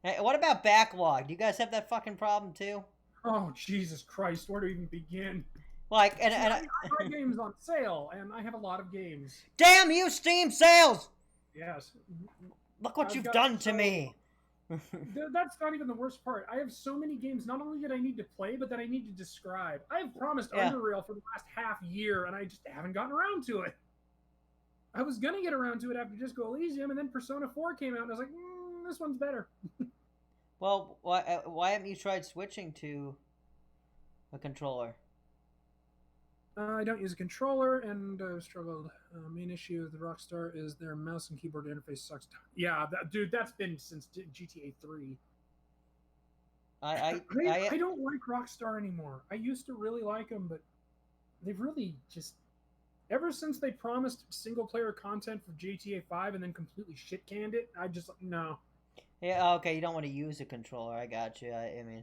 Hey, what about backlog? Do you guys have that fucking problem too? oh Jesus Christ, where to even begin? Like, and I buy games on sale, and I have a lot of games. damn you, Steam sales! Yes, Look what I've you've got done to so- me. That's not even the worst part. I have so many games, not only that I need to play, but that I need to describe. I have promised Yeah. Underrail for the last half year, and I just haven't gotten around to it. I was gonna get around to it after Disco Elysium, and then Persona 4 came out, and I was like, this one's better. Well, why haven't you tried switching to a controller? I don't use a controller, and I've struggled. Main issue with the Rockstar is their mouse and keyboard interface sucks. Yeah, dude, that's been since GTA 3. I don't like Rockstar anymore. I used to really like them, but they've really just ever since they promised single player content for GTA 5 and then completely shit canned it. I just no. Yeah, okay, you don't want to use a controller. I got you. I mean,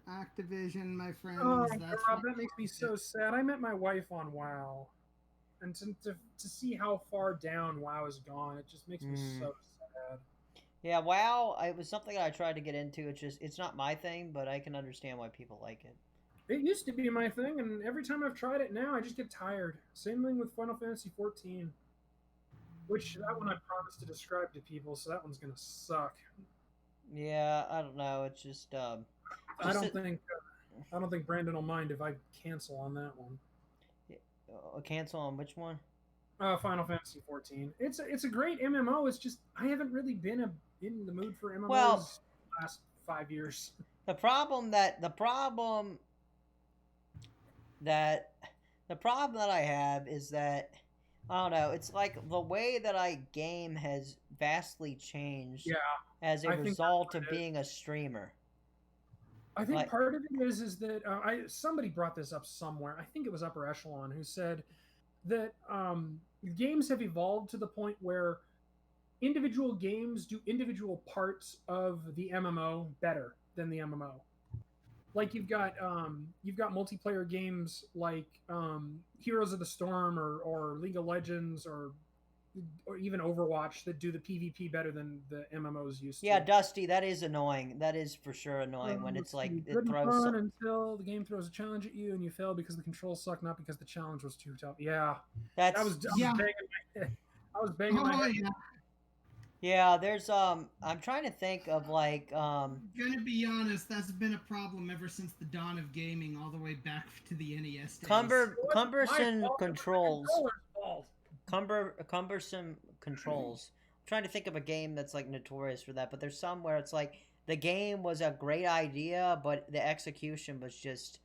Activision, my friends. Oh, That's God, that makes me so sad. I met my wife on WoW, and to see how far down WoW has gone, it just makes me so sad. yeah, WoW. It was something I tried to get into. It's not my thing, but I can understand why people like it. It used to be my thing, and every time I've tried it now, I just get tired. Same thing with Final Fantasy 14, which that one I promised to describe to people, so that one's gonna suck. Yeah, I don't know. It's just I don't think Brandon will mind if I cancel on that one. cancel on which one? Final Fantasy 14. It's a great MMO. It's just I haven't really been in the mood for MMOs Well, last 5 years. the problem that I have is that I don't know. It's like the way that I game has vastly changed Yeah, as a I think that's result what of it is. being a streamer. I think Like, part of it is that somebody brought this up somewhere. I think it was Upper Echelon who said that games have evolved to the point where individual games do individual parts of the MMO better than the MMO. Like you've got multiplayer games like Heroes of the Storm or League of Legends or even Overwatch that do the PvP better than the MMOs used yeah, to. Dusty, that is annoying. That is for sure annoying when it's like it Good and throws. fun until the game throws a challenge at you and you fail because the controls suck, not because the challenge was too tough. Yeah, I That's was Yeah. banging my head. I was banging my Oh head. yeah. yeah. There's I'm trying to think of like Gonna be honest, that's been a problem ever since the dawn of gaming, all the way back to the NES days. cumbersome It wasn't my controls. controller's fault. Cumbersome controls. I'm trying to think of a game that's like notorious for that, but there's some where it's like the game was a great idea, but the execution was just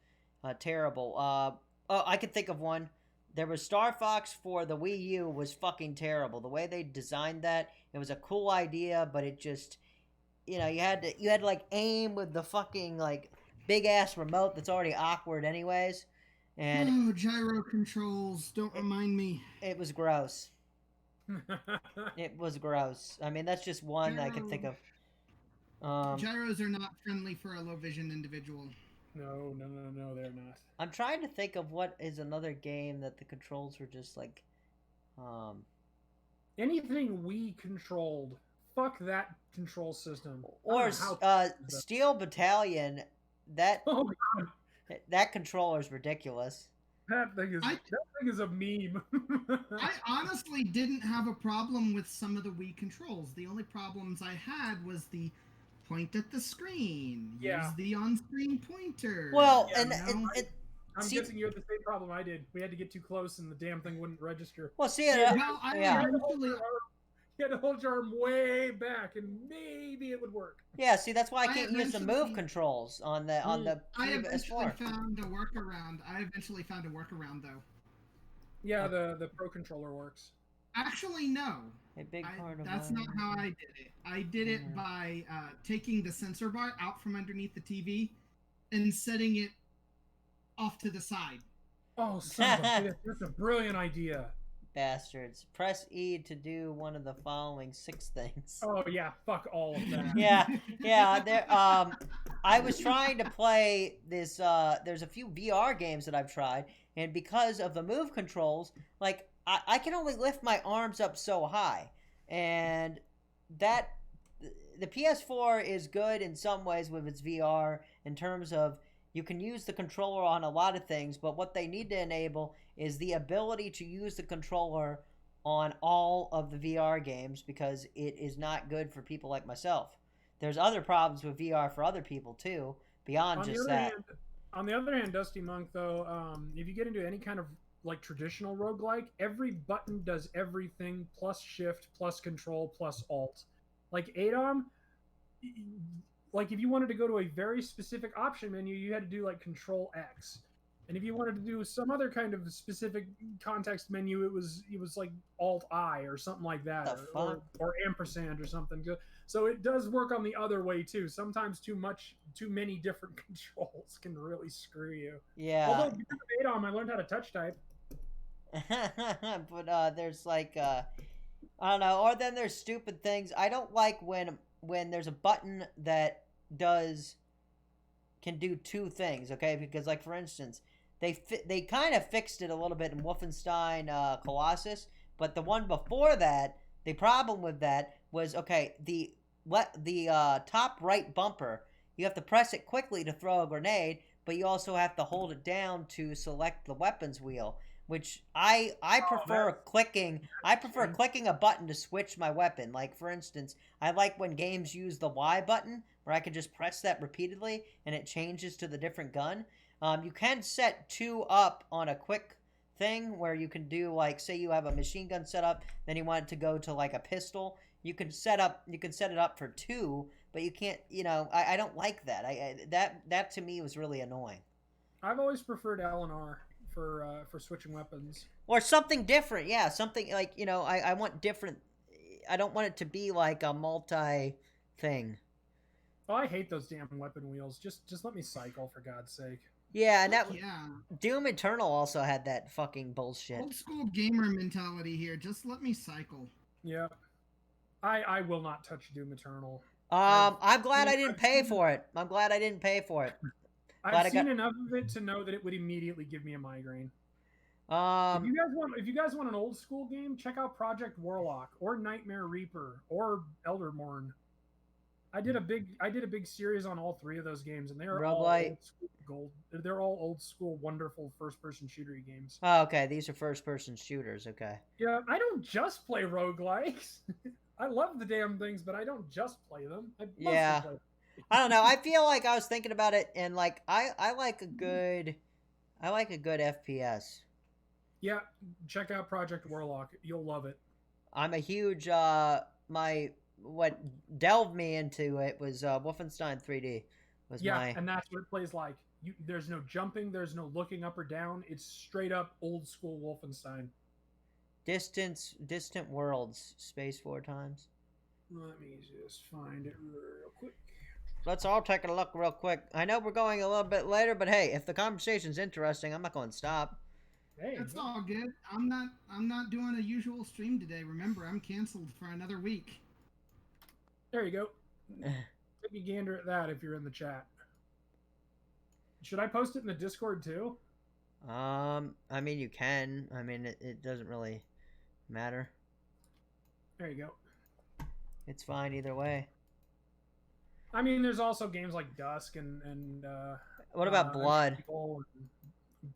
terrible. Oh, I could think of one. There was Star Fox for the Wii U was fucking terrible. The way they designed that, it was a cool idea, but it just, you had to like aim with the fucking like big ass remote that's already awkward anyways, and Oh, gyro controls. Don't remind me. it was gross. It was gross. I mean, that's just one I could think of. Gyros are not friendly for a low vision individual. No, they're not. I'm trying to think of what is another game that the controls were just like, Anything we controlled, fuck that control system. or Steel Battalion. That Oh god, that controller is ridiculous. that thing is a meme. I honestly didn't have a problem with some of the Wii controls. The only problems I had was the point at the screen. Yeah. Use the on-screen pointer. Well, Yeah, and no. I'm see- guessing you had the same problem I did. We had to get too close and the damn thing wouldn't register. well, see, Well, I yeah. eventually. You had to hold your arm way back and maybe it would work. Yeah, see, that's why I I can't use the move eventually- controls on the I eventually PS4. found a workaround. Though. Yeah, the Pro controller works. Actually, no. A big part of That's my- not how I did it. I did it Yeah. by taking the sensor bar out from underneath the TV and setting it off to the side. Oh, son of a bitch, that's a brilliant idea. bastards. Press E to do one of the following 6 things. Oh yeah, fuck all of that. Yeah. There. I was trying to play this. There's a few VR games that I've tried, and because of the move controls, like I can only lift my arms up so high, and that the PS4 is good in some ways with its VR in terms of you can use the controller on a lot of things, but what they need to enable is the ability to use the controller on all of the VR games because it is not good for people like myself. There's other problems with VR for other people too, beyond just that. On the other hand, Dusty Monk, though, if you get into any kind of like traditional roguelike, every button does everything plus shift plus control plus alt. Like ADOM, like if you wanted to go to a very specific option menu, you had to do like Control X. And if you wanted to do some other kind of specific context menu, it was like Alt I or something like that, The fuck? or ampersand or something. So it does work on the other way too. Sometimes too many different controls can really screw you. Yeah. Although because of ADOM, I learned how to touch type. But there's like I don't know, or then there's stupid things. I don't like when there's a button that does can do two things, okay? Because like for instance, they kind of fixed it a little bit in Wolfenstein Colossus, but the one before that, the problem with that was okay, the top right bumper, you have to press it quickly to throw a grenade, but you also have to hold it down to select the weapons wheel, which I prefer clicking. I prefer clicking a button to switch my weapon. Like for instance, I like when games use the Y button where I can just press that repeatedly and it changes to the different gun. You can set two up on a quick thing where you can do like say you have a machine gun set up, then you want it to go to like a pistol. You can set it up for two, but you can't. I don't like that. That to me was really annoying. I've always preferred L and R for switching weapons. Or something different, yeah. Something like I want different. I don't want it to be like a multi thing. Oh, I hate those damn weapon wheels. Just let me cycle for God's sake. Yeah, and that Yeah. Doom Eternal also had that fucking bullshit. Old school gamer mentality here. Just let me cycle. Yeah. I will not touch Doom Eternal. I'm glad I didn't pay for it. I'm glad I didn't pay for it. I've seen enough of it to know that it would immediately give me a migraine. If you guys want an old school game, check out Project Warlock or Nightmare Reaper or Elderborn. I did a big series on all three of those games, and they're all old school gold. They're all old school, wonderful first-person shootery games. Oh, okay. These are first-person shooters. Okay. Yeah, I don't just play roguelikes. I love the damn things, but I don't just play them. Yeah. I don't know. I feel like I was thinking about it, and like I like a good FPS. Yeah, check out Project Warlock. You'll love it. I'm a huge what delved me into it was Wolfenstein 3D. And that's what it plays like. There's no jumping, there's no looking up or down. It's straight up old school Wolfenstein. Distant Worlds, space 4 times. Let me just find it real quick. Let's all take a look real quick. I know we're going a little bit later, but hey, if the conversation's interesting, I'm not going to stop. Hey, that's all good. I'm not doing a usual stream today. Remember, I'm canceled for another week. There you go. Take a gander at that if you're in the chat. Should I post it in the Discord too? I mean you can. I mean it doesn't really matter. There you go. It's fine either way. I mean, there's also games like Dusk and what about Blood?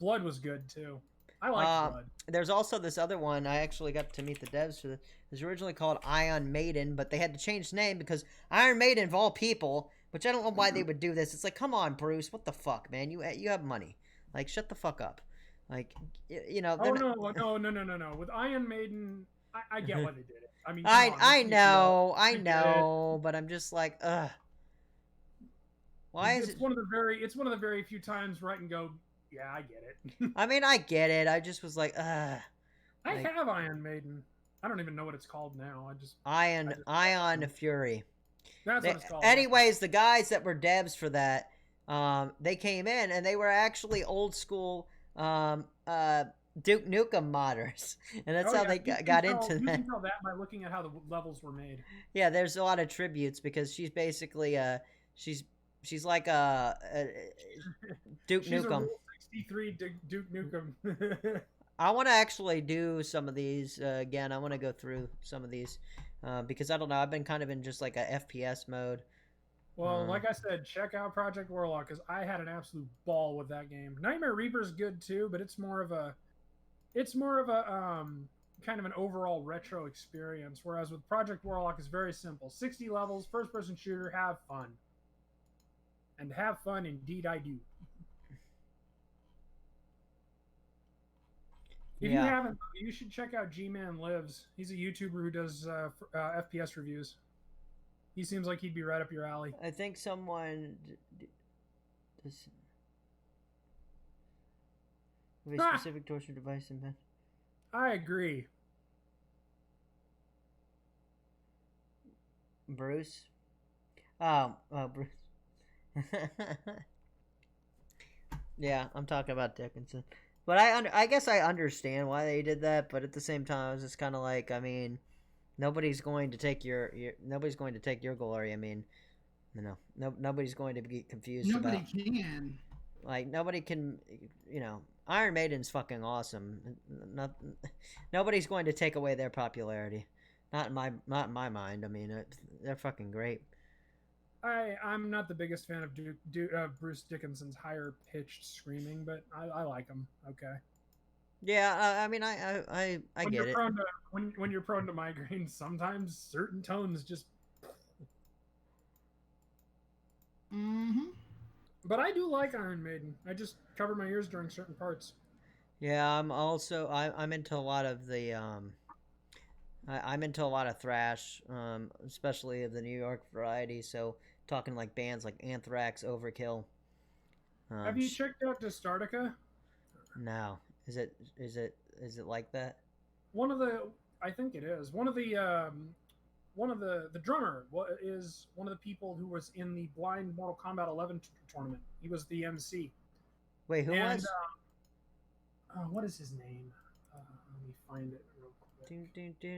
Blood was good too. I like Blood. There's also this other one. I actually got to meet the devs for this. It was originally called Iron Maiden, but they had to change the name because Iron Maiden, of all people, which I don't know why they would do this. It's like, come on, Bruce, what the fuck, man? You have money. Like, shut the fuck up. Like, Oh no. With Iron Maiden, I get why they did it. I mean, I know, but I'm just like, ugh. Why is it? It's one of the very few times where I can go, yeah, I get it. I mean, I get it. I just was like, ugh. I have Iron Maiden. I don't even know what it's called now. Ion Fury. That's what it's called. Anyways, the guys that were devs for that, they came in and they were actually old school Duke Nukem modders, and that's how they got into that. You can tell that by looking at how the levels were made. Yeah, there's a lot of tributes because she's basically she's like a Duke she's Nukem. A 63 Duke Nukem. I want to actually do some of these again. I want to go through some of these because I don't know. I've been kind of in just like a FPS mode. Well, like I said, check out Project Warlock because I had an absolute ball with that game. Nightmare Reaper's good too, but it's more of a kind of an overall retro experience. Whereas with Project Warlock, it's very simple: 60 levels, first-person shooter, have fun, and have fun indeed I do. If you haven't, you should check out G-Man Lives. He's a YouTuber who does FPS reviews. He seems like he'd be right up your alley. I think someone does with a Ah! specific torture device in bed. I agree. Bruce. Oh, Bruce. Yeah, I'm talking about Dickinson. But I guess I understand why they did that, but at the same time, I was just kind of like, I mean, nobody's going to take your nobody's going to take your glory. I mean, nobody's going to be confused Nobody about, can. like, nobody can, Iron Maiden's fucking awesome. Nobody's going to take away their popularity. Not in my mind. I mean, they're fucking great. I'm not the biggest fan of Bruce Dickinson's higher pitched screaming, but I like him. Okay. Yeah, I mean, I When get you're it. prone to when you're prone to migraines, sometimes certain tones just. Mm-hmm. But I do like Iron Maiden. I just cover my ears during certain parts. Yeah, I'm into a lot of the I'm into a lot of thrash, especially of the New York variety. So talking like bands like Anthrax, Overkill. Have you checked out Distartica? No, is it like that? I think it is one of the drummer is one of the people who was in the blind Mortal Kombat 11 tournament. He was the MC. Wait, who And was? what is his name? Let me find it real quick.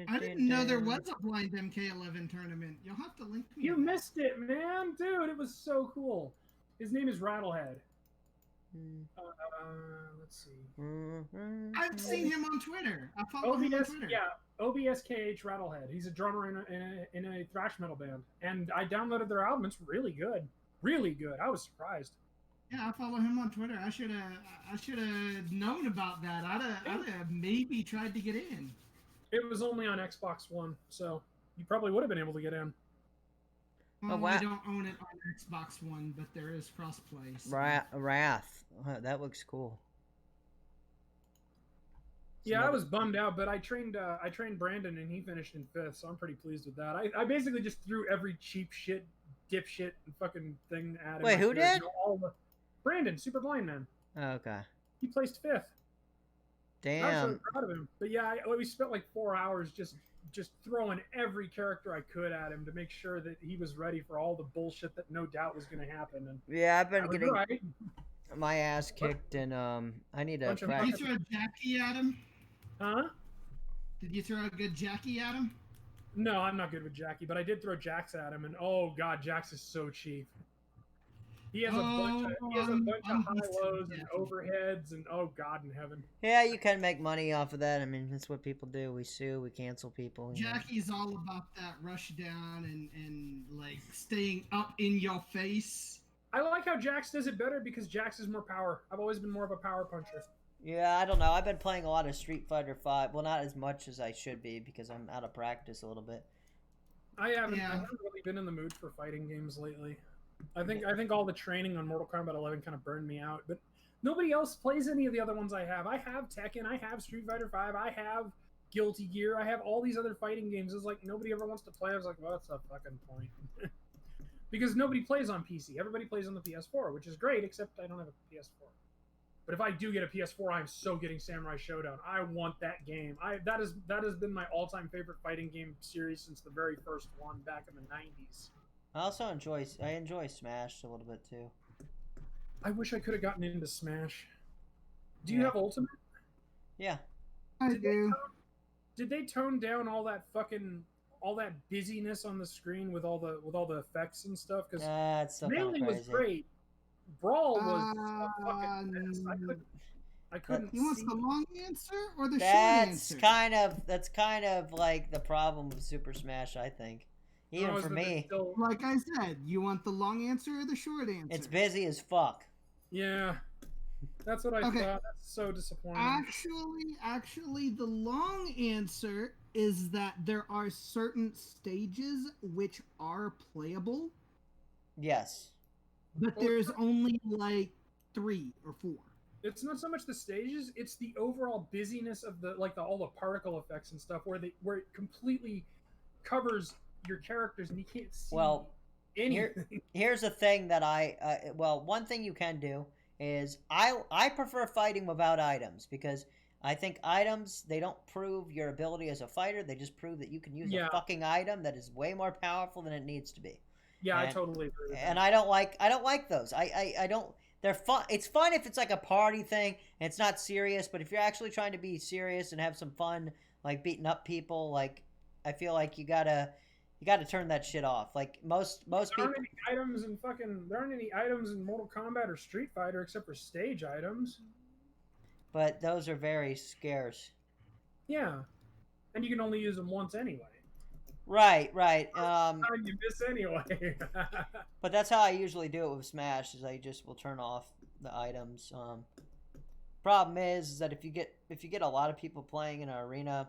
I didn't know there was a blind MK11 tournament. You'll have to link me. You to that. missed it, man, dude! It was so cool. His name is Rattlehead. Let's see. I've seen him on Twitter. I follow him on OBS, Twitter. yeah, OBSKH Rattlehead. He's a drummer in a thrash metal band, and I downloaded their album. It's really good, really good. I was surprised. Yeah, I follow him on Twitter. I should have known about that. I'd have maybe tried to get in. It was only on Xbox One, so you probably would have been able to get in. Well, wow. I don't own it on Xbox One, but there is crossplay. So. Wrath. That looks cool. Yeah, I was bummed out, but I trained Brandon, and he finished in 5th, so I'm pretty pleased with that. I basically just threw every cheap shit, dipshit, and fucking thing at him. Wait, who did? Brandon, Super Blind Man. Oh, okay. He placed 5th. Damn. I was really proud of him. But yeah, we spent like 4 hours just throwing every character I could at him to make sure that he was ready for all the bullshit that no doubt was going to happen. And Yeah, I've been getting right. my ass kicked, and I need to Bunch of Did practice. you throw a Jackie at him? Huh? Did you throw a good Jackie at him? No, I'm not good with Jackie, but I did throw Jax at him, and oh god, Jax is so cheap. He has a bunch of high lows and overheads, and oh god in heaven. Yeah, you can make money off of that. I mean, that's what people do. We sue, we cancel people. You know. Jackie's all about that rush down and like staying up in your face. I like how Jax does it better because Jax is more power. I've always been more of a power puncher. Yeah, I don't know. I've been playing a lot of Street Fighter 5. Well, not as much as I should be because I'm out of practice a little bit. I haven't really been in the mood for fighting games lately. I think all the training on Mortal Kombat 11 kind of burned me out. But nobody else plays any of the other ones I have. I have Tekken. I have Street Fighter 5. I have Guilty Gear. I have all these other fighting games. It's like nobody ever wants to play. I was like, well, that's a fucking point. Because nobody plays on PC. Everybody plays on the PS4, which is great, except I don't have a PS4. But if I do get a PS4, I'm so getting Samurai Showdown. I want that game. That has been my all-time favorite fighting game series since the very first one back in the 90s. I also enjoy Smash a little bit too. I wish I could have gotten into Smash. Do you have Ultimate? Yeah. I do. Did they tone down all that busyness on the screen with all the effects and stuff? Because It's still kind of Melee was crazy. great. Brawl was a fucking mess. I couldn't You want see. the long answer or the short That's answer? that's kind of like the problem with Super Smash, I think. Even Oh, is for that me, still- Like I said, you want the long answer or the short answer? it's busy as fuck. Yeah, that's what I Okay. thought. That's so disappointing. Actually, the long answer is that there are certain stages which are playable, Yes. but Well, there's only like 3 or 4. It's not so much the stages; it's the overall busyness of all the particle effects and stuff, where it completely covers your characters and you can't see Well, anything. here's a thing that one thing you can do is I prefer fighting without items because I think items, they don't prove your ability as a fighter. They just prove that you can use a Yeah. fucking item that is way more powerful than it needs to be. Yeah, I And- totally agree with And that. I don't like those. I don't. They're fun. It's fun if it's like a party thing and it's not serious. But if you're actually trying to be serious and have some fun, like beating up people, like I feel like you gotta turn that shit off. Like most There people. aren't any items in there aren't any items in Mortal Kombat or Street Fighter except for stage items. But those are very scarce. Yeah. And you can only use them once anyway. Right. How do you miss anyway? But that's how I usually do it with Smash. Is I just will turn off the items. Problem is that if you get a lot of people playing in an arena,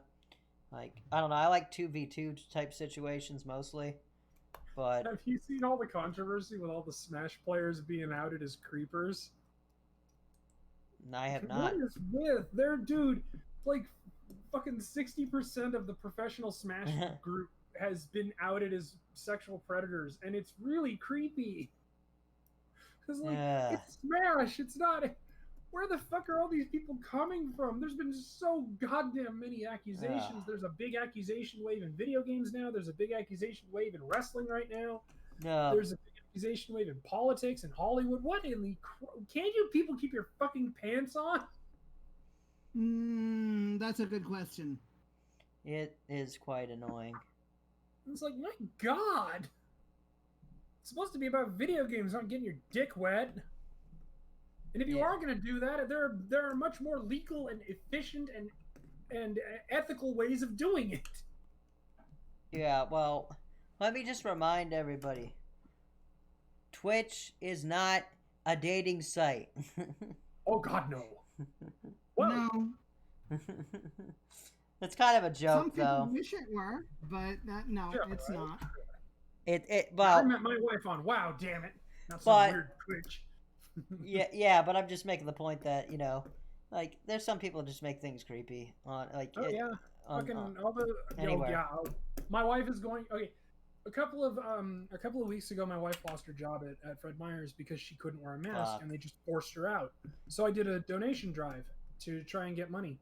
like I don't know, I like 2v2 type situations mostly. But Have you seen all the controversy with all the Smash players being outed as creepers? I have not. What is with their dude? Like, fucking 60% of the professional Smash group has been outed as sexual predators, and it's really creepy. Because, like, Yeah. it's Smash. It's not. Where the fuck are all these people coming from? There's been so goddamn many accusations. Yeah. There's a big accusation wave in video games now. There's a big accusation wave in wrestling right now. No. There's a big accusation wave in politics and Hollywood. What in the? Can't you people keep your fucking pants on? That's a good question. It is quite annoying. It's like, my God. It's supposed to be about video games, not getting your dick wet. And if you Yeah. are going to do that, there are much more legal and efficient and ethical ways of doing it. Yeah, well, let me just remind everybody. Twitch is not a dating site. Oh God, no. Well, No, It's kind of a some joke, people though. wish it were, but no, Sure, it's right. not. I Well, met my wife on WoW, damn it. Not some But- weird Twitch. yeah, but I'm just making the point that like there's some people just make things creepy on like. Oh yeah. on- Fucking on- all the anywhere. my wife is going okay. A couple of weeks ago, my wife lost her job at Fred Meyer's because she couldn't wear a mask, Fuck. and they just forced her out. So I did a donation drive to try and get money,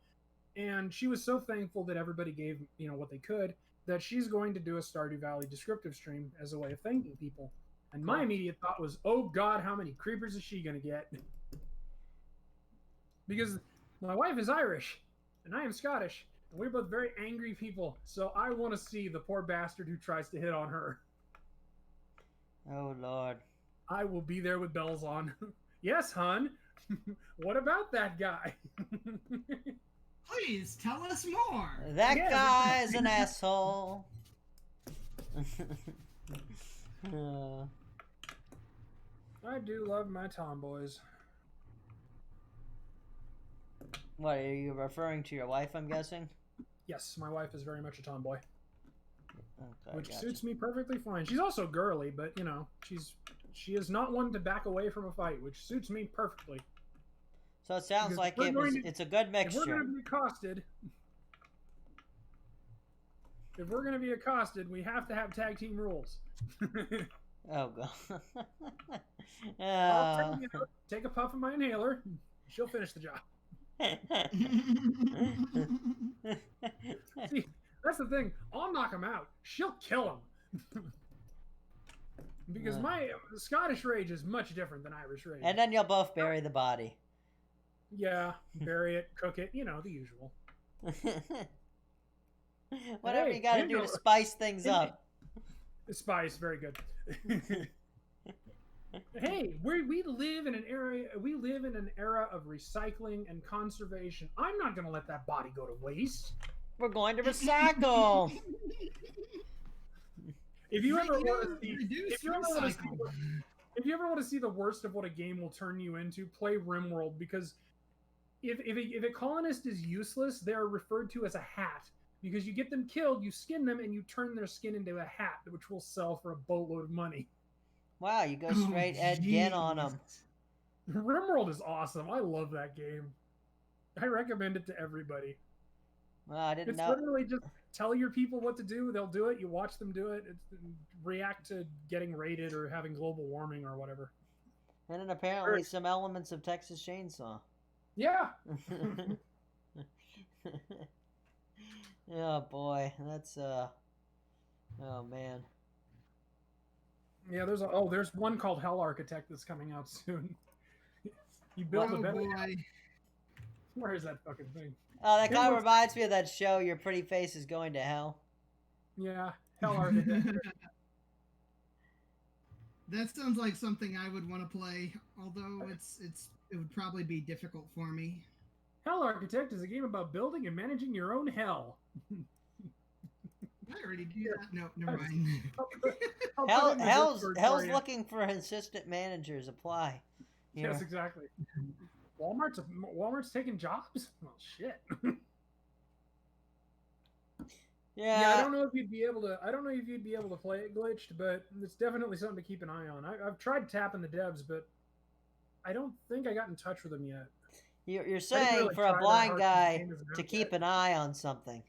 and she was so thankful that everybody gave what they could that she's going to do a Stardew Valley descriptive stream as a way of thanking people. And my Cool. immediate thought was, oh God, how many creepers is she going to get? Because my wife is Irish, and I am Scottish. And we're both very angry people, so I want to see the poor bastard who tries to hit on her. Oh Lord. I will be there with bells on. Yes, hun. What about that guy? Please tell us more. That Yeah, guy is an asshole. Uh, I do love my tomboys. what are you referring to your wife? I'm guessing. Yes, my wife is very much a tomboy, Okay, which gotcha. suits me perfectly fine. She's also girly, but she is not one to back away from a fight, which suits me perfectly. So it sounds Because like we're going to- it's a good If we're mixture. going to be accosted, we have to have tag team rules. Oh god. I'll take a puff of my inhaler. She'll finish the job. See, that's the thing. I'll knock him out. She'll kill him. Because Yeah. my Scottish rage is much different than Irish rage. And then you'll both bury the body. Yeah, bury it, cook it, the usual. Whatever Hey, you gotta you do know- to spice things up. Spice, very good. Hey, we live in an era of recycling and conservation. I'm not gonna let that body go to waste. We're going to recycle. If you ever want to Reduce, see, reduce, if you ever want to see, recycle. if you ever want to see the worst of what a game will turn you into, play RimWorld, because if a colonist is useless, they are referred to as a hat. Because you get them killed, you skin them, and you turn their skin into a hat, which will sell for a boatload of money. Wow, you go Oh, straight Ed Gein on them. jeez. RimWorld is awesome. I love that game. I recommend it to everybody. Well, I didn't It's know. literally just tell your people what to do, they'll do it. You watch them do it. React to getting raided or having global warming or whatever. And then apparently some elements of Texas Chainsaw. Yeah. Oh boy, that's oh man. Yeah, there's one called Hell Architect that's coming out soon. You build Oh a bed. boy. Where is that fucking thing? Oh, that It kind of looks- reminds me of that show, Your Pretty Face is Going to Hell. Yeah, Hell Architect. That sounds like something I would want to play, although it would probably be difficult for me. Hell Architect is a game about building and managing your own hell. I already do that. No, never mind. I'll put it in the Hell's Discord Hell's for you. looking for assistant managers. Apply. You Yes, know? exactly. Walmart's taking jobs. Well, shit. Yeah, I don't know if you'd be able to. I don't know if you'd be able to play it glitched, but it's definitely something to keep an eye on. I've tried tapping the devs, but I don't think I got in touch with them yet. You're saying really for a try that blind hard guy game isn't to out keep yet. an eye on something.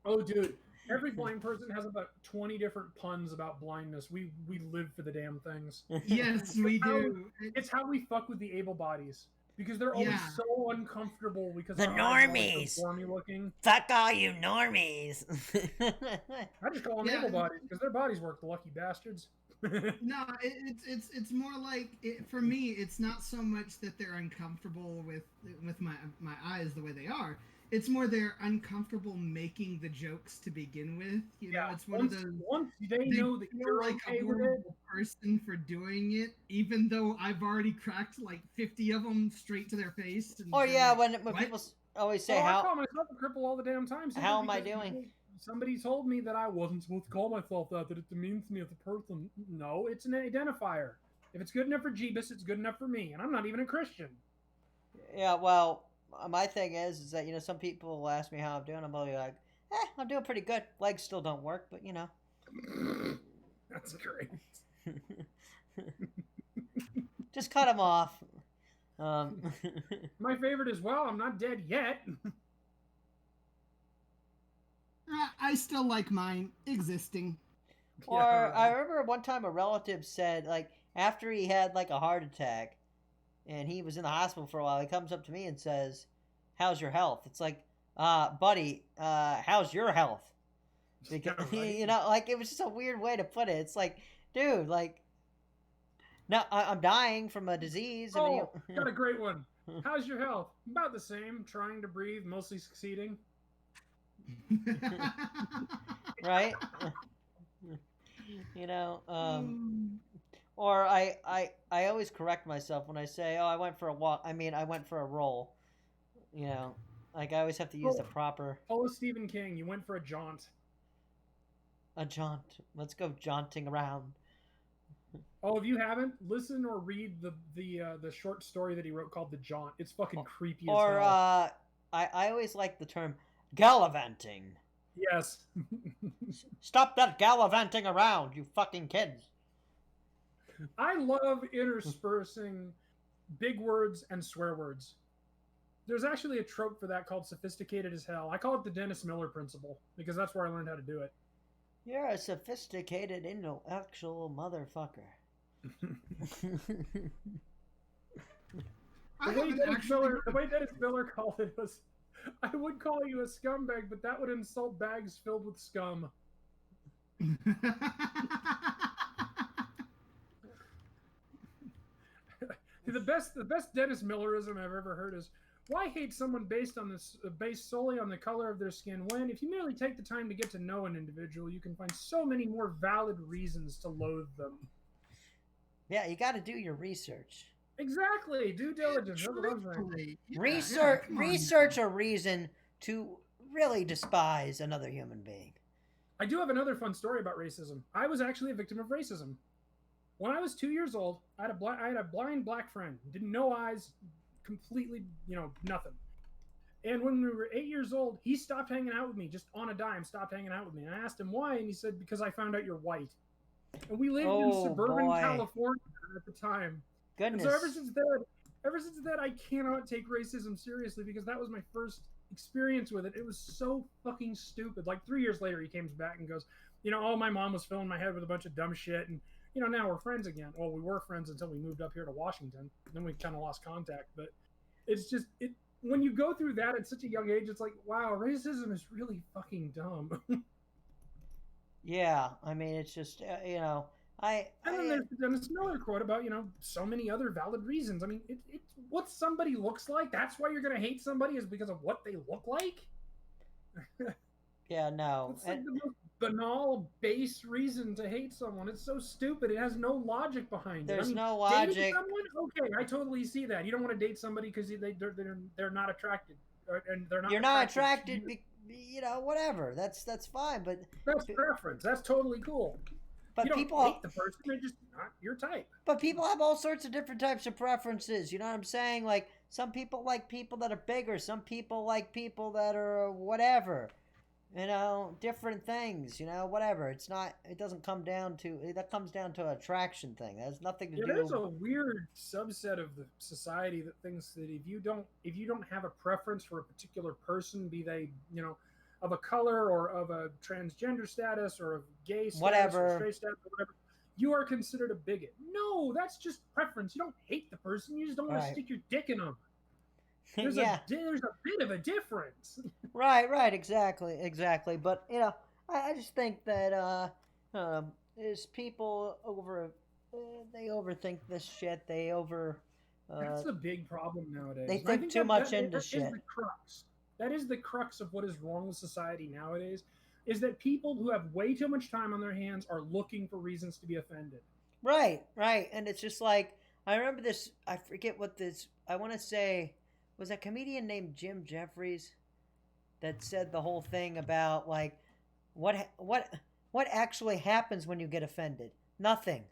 Oh, dude, every blind person has about 20 different puns about blindness. We live for the damn things. Yes, we do. It's how we fuck with the able bodies because they're always Yeah. so uncomfortable because The their eyes are always normies. so formy looking. Fuck all you normies. I just call them Yeah. able bodies because their bodies work. The lucky bastards. No, it's more like for me. It's not so much that they're uncomfortable with my eyes the way they are. It's more they're uncomfortable making the jokes to begin with. You know, it's one of those. Once they They know that feel you're like okay a with it. horrible person for doing it, even though I've already cracked like 50 of them straight to their face. And Or they're yeah, like, when "What?" people always say Oh, I how call myself a cripple all the damn time. simply how am I because doing? Somebody told me that I wasn't supposed to call myself that it demeans me as a person. No, it's an identifier. If it's good enough for Jeebus, it's good enough for me. And I'm not even a Christian. Yeah, well, my thing is that some people will ask me how I'm doing. I'm always like, I'm doing pretty good. Legs still don't work, but That's great. just cut them off. My favorite is, well, I'm not dead yet. I still like mine existing. Or Yeah, right. I remember one time a relative said, like, after he had like a heart attack and he was in the hospital for a while, he comes up to me and says, "How's your health?" It's like, buddy, how's your health? Because right. like it was just a weird way to put it. It's like, dude, like, no, I'm dying from a disease. I mean, Oh, got a great one. How's your health? About the same. Trying to breathe, mostly succeeding. right? Or I always correct myself when I say, "Oh, I went for a walk." I mean, I went for a roll. Like I always have to use the proper Follow Stephen King. You went for a jaunt. a jaunt. Let's go jaunting around. Oh, if you haven't, listen or read the short story that he wrote called The Jaunt. It's fucking creepy as Or hell. I always like the term gallivanting. Yes. Stop that gallivanting around, you fucking kids. I love interspersing big words and swear words. There's actually a trope for that called sophisticated as hell. I call it the Dennis Miller principle because that's where I learned how to do it. You're a sophisticated intellectual motherfucker. I The way haven't Dennis actually. Miller called it was, I would call you a scumbag, but that would insult bags filled with scum. The best Dennis Millerism I've ever heard is, why hate someone based solely on the color of their skin when, if you merely take the time to get to know an individual, you can find so many more valid reasons to loathe them. Yeah, you got to do your research. Exactly, due diligence. That's what I'm saying. Truthfully, yeah, Research, come on. research a reason to really despise another human being. I do have another fun story about racism. I was actually a victim of racism. When I was 2 years old, I had a blind black friend. Didn't know eyes, completely, nothing. And when we were 8 years old, he stopped hanging out with me, just on a dime, stopped hanging out with me. And I asked him why, and he said, because I found out you're white. And we lived in Oh, suburban boy. California at the time. And Goodness. so ever since then, I cannot take racism seriously because that was my first experience with it. It was so fucking stupid. Like 3 years later, he comes back and goes, oh, my mom was filling my head with a bunch of dumb shit, and now we're friends again. Well, we were friends until we moved up here to Washington. Then we kind of lost contact. But it's just when you go through that at such a young age, it's like, wow, racism is really fucking dumb. Yeah, I mean, it's just And then there's another quote about so many other valid reasons. I mean, it's what somebody looks like. That's why you're gonna hate somebody, is because of what they look like. yeah, no, It's like the most banal, base reason to hate someone. It's so stupid. It has no logic behind it. there's I mean, no dating logic. someone, okay, I totally see that. You don't want to date somebody because they're not attracted, and they're not. You're not attracted. attracted, whatever. That's fine, but That's preference. That's totally cool. You don't people hate the person; they're just not your type. But people have all sorts of different types of preferences. You know what I'm saying? Like, some people like people that are bigger. Some people like people that are whatever. Different things. Whatever. It doesn't come down to. That comes down to an attraction thing. That has nothing to do. There's a weird subset of the society that thinks that if you don't have a preference for a particular person, be they of a color or of a transgender status or of gay status Whatever. or straight status or whatever, you are considered a bigot. No, that's just preference. You don't hate the person. You just don't want to Right. stick your dick in them. There's Yeah. there's a bit of a difference. Right, exactly. But I just think that is people they overthink this shit. They That's the big problem nowadays. they And I think too much into that shit. Is the crux. That is the crux of what is wrong with society nowadays, is that people who have way too much time on their hands are looking for reasons to be offended. Right, and it's just like, I remember this. I forget what this. I want to say was a comedian named Jim Jeffries that said the whole thing about like what actually happens when you get offended. Nothing.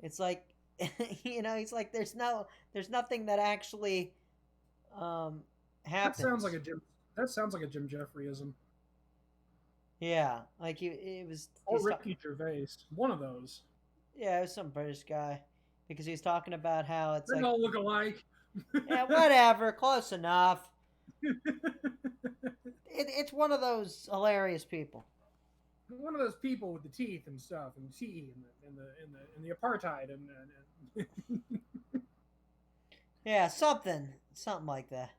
It's like he's like there's nothing that actually happens. That sounds like a Jim Jeffreyism. Yeah, like it was. Or Ricky Gervais. One of those. Yeah, it was some British guy, because he's talking about how it's They like, all look alike. yeah, whatever, close enough. It's one of those hilarious people. One of those people with the teeth and stuff, and tea and the apartheid and Yeah, something like that.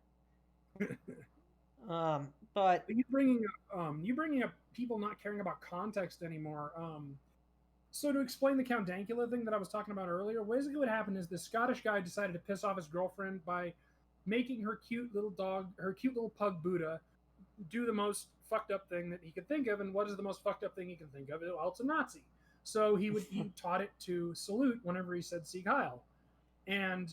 But you bringing up people not caring about context anymore. So to explain the Count Dankula thing that I was talking about earlier, basically what happened is this Scottish guy decided to piss off his girlfriend by making her cute little pug Buddha, do the most fucked up thing that he could think of. And what is the most fucked up thing he can think of? Well, it's a Nazi. So he taught it to salute whenever he said Sieg Heil. And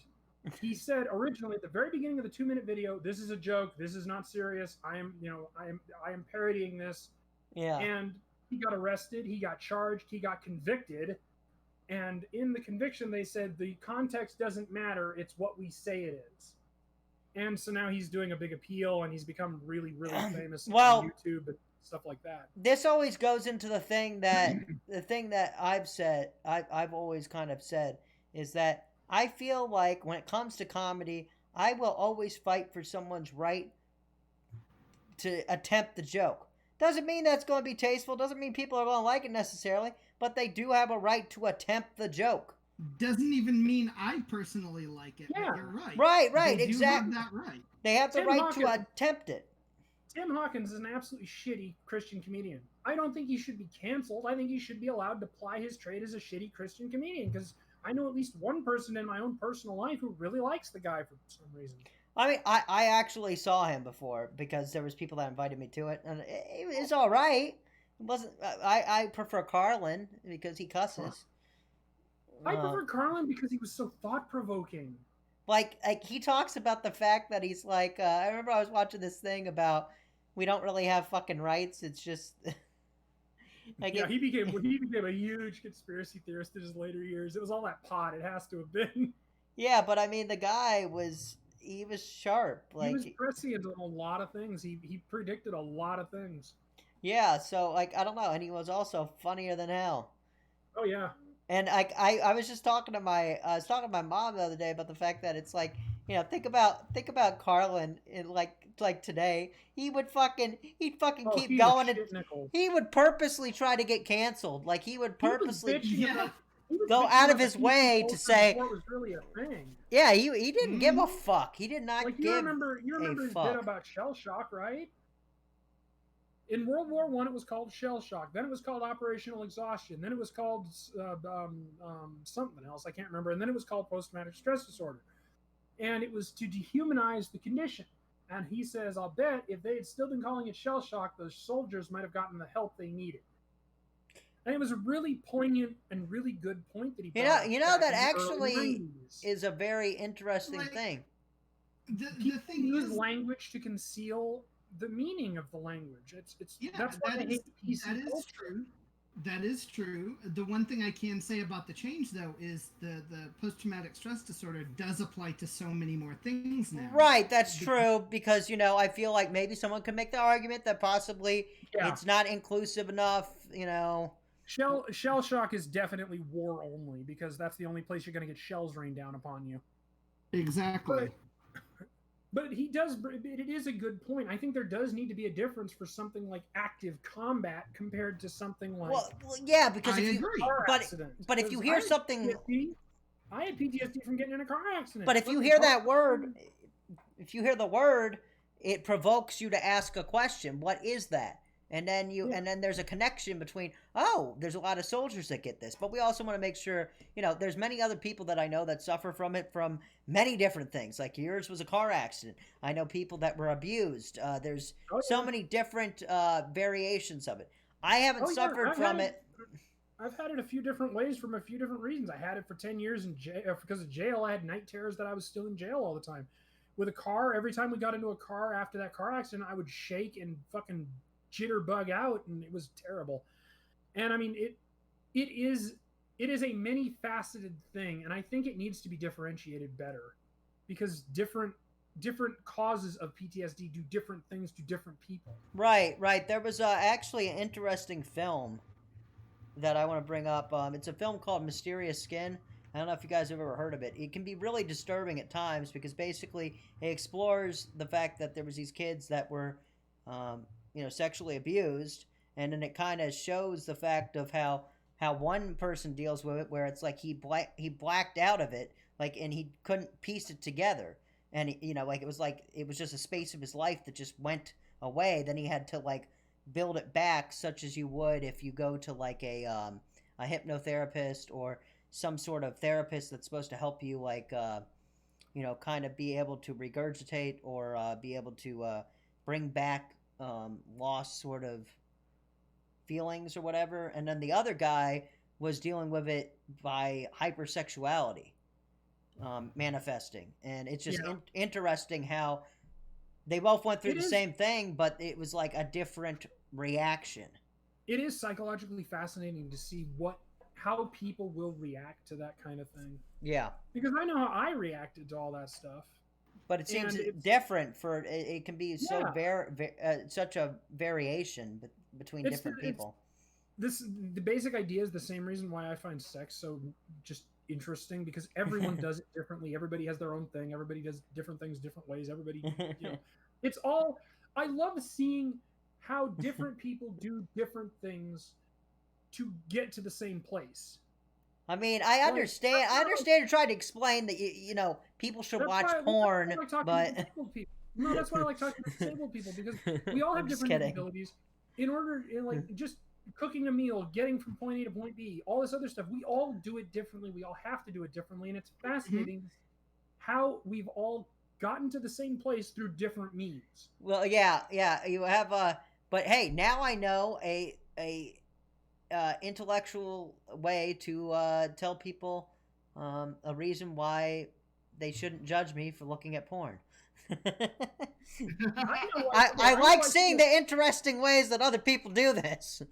he said originally at the very beginning of the 2-minute video, "This is a joke. This is not serious. I am parodying this." yeah, And he got arrested. He got charged. He got convicted. And in the conviction, they said the context doesn't matter. It's what we say it is. And so now he's doing a big appeal, and he's become really, really famous Well, on YouTube and stuff like that. this always goes into the thing that I've said. I've always kind of said is that I feel like when it comes to comedy, I will always fight for someone's right to attempt the joke. Doesn't mean that's going to be tasteful. Doesn't mean people are going to like it necessarily, but they do have a right to attempt the joke. Doesn't even mean I personally like it. Yeah. But you're right. Right, They exactly. do have that right. They have the Tim right Hawkins- to attempt it. Tim Hawkins is an absolutely shitty Christian comedian. I don't think he should be canceled. I think he should be allowed to ply his trade as a shitty Christian comedian, because I know at least one person in my own personal life who really likes the guy for some reason. I mean, I actually saw him before because there was people that invited me to it, and it was all right. It wasn't. I prefer Carlin because he cusses. I prefer Carlin because he was so thought-provoking. Like he talks about the fact that he's like. I remember I was watching this thing about we don't really have fucking rights. It's just. He became a huge conspiracy theorist in his later years. It was all that pot. It has to have been. Yeah, but I mean, the guy was sharp. Like He was prescient on a lot of things. He predicted a lot of things. yeah, so like I don't know, and he was also funnier than hell. Oh yeah. And I was just talking to my mom the other day about the fact that it's like think about Carlin in like today. He'd fucking Oh, keep he was going and shit nickel. he would purposely try to get canceled. Like he would He was purposely bitching Yeah. about. He was go bitching out of about his the way PC to culture say, before it was really a thing. yeah, he didn't give a Mhm. fuck. He did not Like give you remember a his bit fuck. about shell shock, right? In World War One, it was called shell shock. Then it was called operational exhaustion. Then it was called something else I can't remember. And then it was called post-traumatic stress disorder. And it was to dehumanize the condition. And he says, I'll bet if they had still been calling it shell shock, those soldiers might have gotten the help they needed. And it was a really poignant and really good point that he brought up. You know back that in the actually early 90s. is a very interesting Like, thing. The People thing use is, language to conceal the meaning of the language. It's yeah, that's why I hate the PC that is culture. true. That is true. The one thing I can say about the change, though, is the post-traumatic stress disorder does apply to so many more things now. Right, that's true because I feel like maybe someone could make the argument that possibly Yeah. it's not inclusive enough. Shell shock is definitely war only because that's the only place you're going to get shells rained down upon you. Exactly. But he does. It is a good point. I think there does need to be a difference for something like active combat compared to something like Well, yeah, because I if you agree. car but- accident. but if you Because hear I had something- PTSD I had PTSD from getting in a car accident. but if you Fucking hear car that word, accident. if you hear the word, it provokes you to ask a question. What is that? And then there's a connection between, oh, there's a lot of soldiers that get this, but we also want to make sure, there's many other people that I know that suffer from it from many different things. Like yours was a car accident. I know people that were abused. There's so many different variations of it. I haven't suffered from it. I've had it a few different ways from a few different reasons. I had it for 10 years in jail because of jail. I had night terrors that I was still in jail all the time. With a car, every time we got into a car after that car accident, I would shake and fucking jitterbug out, and it was terrible. And I mean, it is a many faceted thing, and I think it needs to be differentiated better because different causes of PTSD do different things to different people. Right. There was actually an interesting film that I want to bring up. It's a film called Mysterious Skin. I don't know if you guys have ever heard of it. It can be really disturbing at times because basically it explores the fact that there was these kids that were, sexually abused, and then it kind of shows the fact of how one person deals with it, where it's like he blacked out of it, like, and he couldn't piece it together, and it was just a space of his life that just went away. Then he had to like build it back, such as you would if you go to like a hypnotherapist or some sort of therapist that's supposed to help you like kind of be able to regurgitate or be able to bring back lost sort of feelings or whatever. And then the other guy was dealing with it by hypersexuality manifesting, and it's just interesting how they both went through the same thing, but it was like a different reaction. It is psychologically fascinating to see how people will react to that kind of thing. Yeah, because I know how I reacted to all that stuff. But it seems different for it can be so such a variation between different people. The basic idea is the same reason why I find sex so just interesting, because everyone does it differently. Everybody has their own thing. Everybody does different things different ways. Everybody, it's all. I love seeing how different people do different things to get to the same place. I mean, I understand. I understand you're trying to explain that people should watch porn, but no, that's why I like talking to disabled people, because we all have different abilities. In order, just cooking a meal, getting from point A to point B, all this other stuff, we all do it differently. We all have to do it differently, and it's fascinating how we've all gotten to the same place through different means. Well, yeah, you have but hey, now I know a intellectual way to tell people a reason why they shouldn't judge me for looking at porn. I like seeing the interesting ways that other people do this.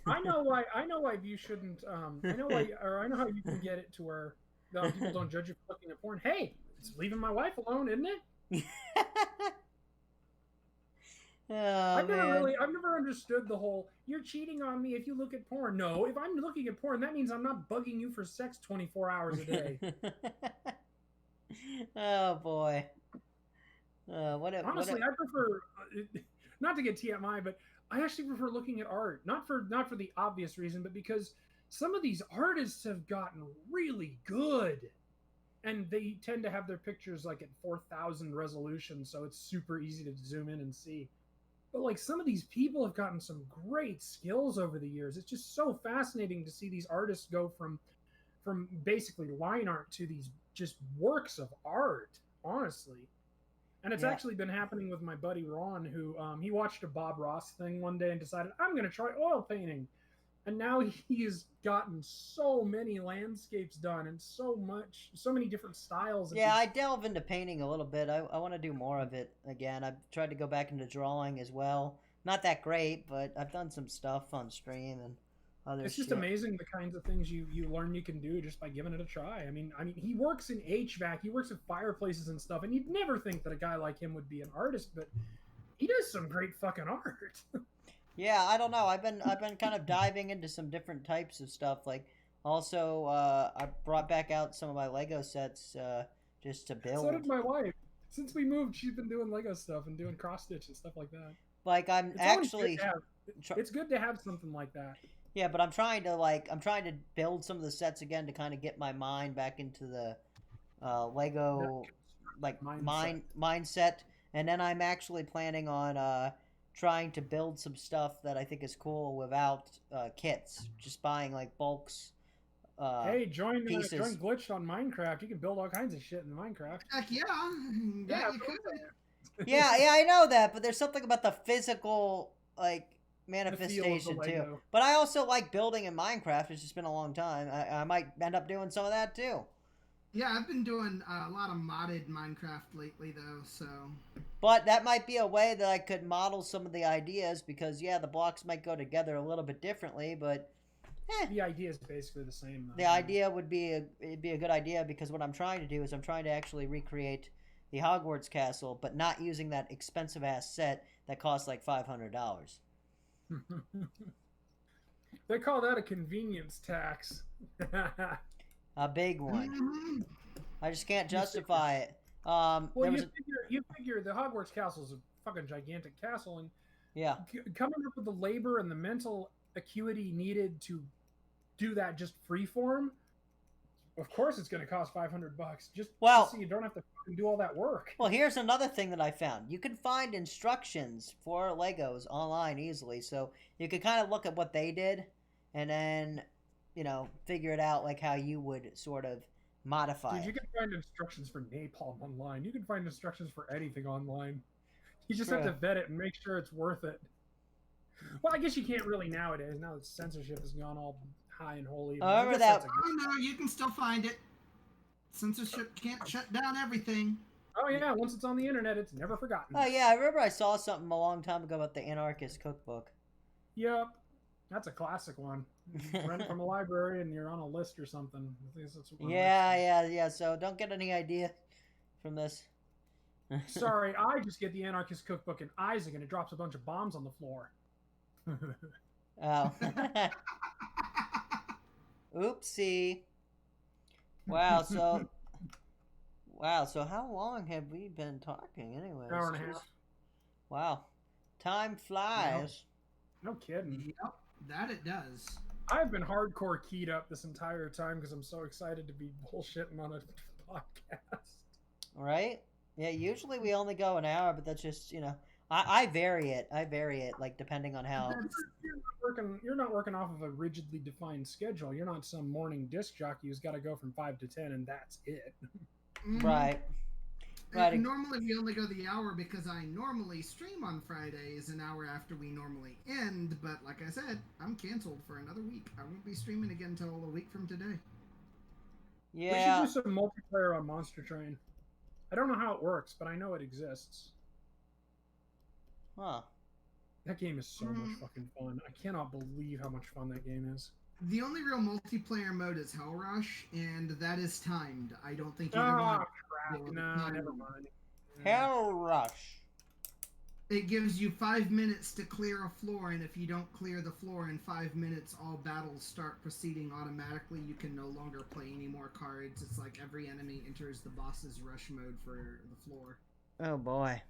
I know why you shouldn't. I know how you can get it to where people don't judge you for looking at porn. Hey, it's leaving my wife alone, isn't it? I've never understood the whole "you're cheating on me if you look at porn." No, if I'm looking at porn, that means I'm not bugging you for sex 24 hours a day. Oh boy. Honestly, I prefer not to get TMI, but I actually prefer looking at art. Not for the obvious reason, but because some of these artists have gotten really good, and they tend to have their pictures like at 4,000 resolution, so it's super easy to zoom in and see. But like some of these people have gotten some great skills over the years. It's just so fascinating to see these artists go from basically line art to these just works of art, honestly. And it's Yeah. actually been happening with my buddy Ron, who he watched a Bob Ross thing one day and decided, I'm going to try oil painting. And now he has gotten so many landscapes done and so many different styles. Yeah, I delve into painting a little bit. I want to do more of it again. I've tried to go back into drawing as well. Not that great, but I've done some stuff on stream and other It's just shit. amazing the kinds of things you learn you can do just by giving it a try. I mean, he works in HVAC, he works at fireplaces and stuff, and you'd never think that a guy like him would be an artist, but he does some great fucking art. Yeah, I don't know. I've been kind of diving into some different types of stuff. Like also, I brought back out some of my Lego sets just to build. So did my wife. Since we moved, she's been doing Lego stuff and doing cross stitch and stuff like that. Like I'm It's always actually, good to have. tr- It's good to have something like that. yeah, but I'm trying to build some of the sets again to kind of get my mind back into the Lego like mindset, and then I'm actually planning on trying to build some stuff that I think is cool without kits, just buying like bulks. Hey, join pieces. Glitched on Minecraft. You can build all kinds of shit in Minecraft. Heck yeah, Yeah, you could. Yeah, I know that, but there's something about the physical like The feel of the manifestation too. Lego. But I also like building in Minecraft. It's just been a long time. I might end up doing some of that too. Yeah, I've been doing a lot of modded Minecraft lately, though. So But that might be a way that I could model some of the ideas because yeah, the blocks might go together a little bit differently, but The idea is basically the same. Though. the idea would be it'd be a good idea because what I'm trying to do is I'm trying to actually recreate the Hogwarts castle, but not using that expensive ass set that costs like $500. They call that a convenience tax. A big one. Mhm. I just can't justify it. Well, There you was figure the Hogwarts castle is a fucking gigantic castle, and yeah. coming up with the labor and the mental acuity needed to do that just freeform, of course it's going to cost $500. Just Well- so you don't have to fucking do all that work. Well, here's another thing that I found. You can find instructions for Legos online easily, so you could kind of look at what they did, and then figure it out like how you would sort of modify Dude, you it. can find instructions for napalm online. You can find instructions for anything online. You just have True. to vet it and make sure it's worth it. Well, I guess you can't really nowadays. Now that censorship has gone all high and holy. but I However, guess that- that's a good- Oh no, you can still find it. Censorship can't shut down everything. Oh yeah, once it's on the internet, it's never forgotten. Oh yeah, I remember I saw something a long time ago about the Anarchist Cookbook. Yep, that's a classic one. Rent from a library and you're on a list or something. I think that's one of Yeah. So don't get any idea from this. those. Sorry, I just get the Anarchist Cookbook and Isaac, and it drops a bunch of bombs on the floor. Oh. Oopsie. Wow. So how long have we been talking, anyways? Hour and a half. Wow. Time flies. No kidding. Yep, that it does. I've been hardcore keyed up this entire time because I'm so excited to be bullshitting on a podcast. Right? Yeah. Usually we only go an hour, but that's just I vary it. Like depending on how. You're not working off of a rigidly defined schedule. You're not some morning disc jockey who's got to go from 5 to 10 and that's it. Mhm. Right. And Right. normally we only go the hour because I normally stream on Fridays an hour after we normally end. But like I said, I'm canceled for another week. I won't be streaming again until a week from today. Yeah. We should do some multiplayer on Monster Train. I don't know how it works, but I know it exists. Huh. That game is so much fucking fun. I cannot believe how much fun that game is. The only real multiplayer mode is Hell Rush, and that is timed. I don't think either one. Ah, crap. No, never mind. Hell Rush. It gives you 5 minutes to clear a floor, and if you don't clear the floor in 5 minutes, all battles start proceeding automatically. You can no longer play any more cards. It's like every enemy enters the boss's rush mode for the floor. Oh boy.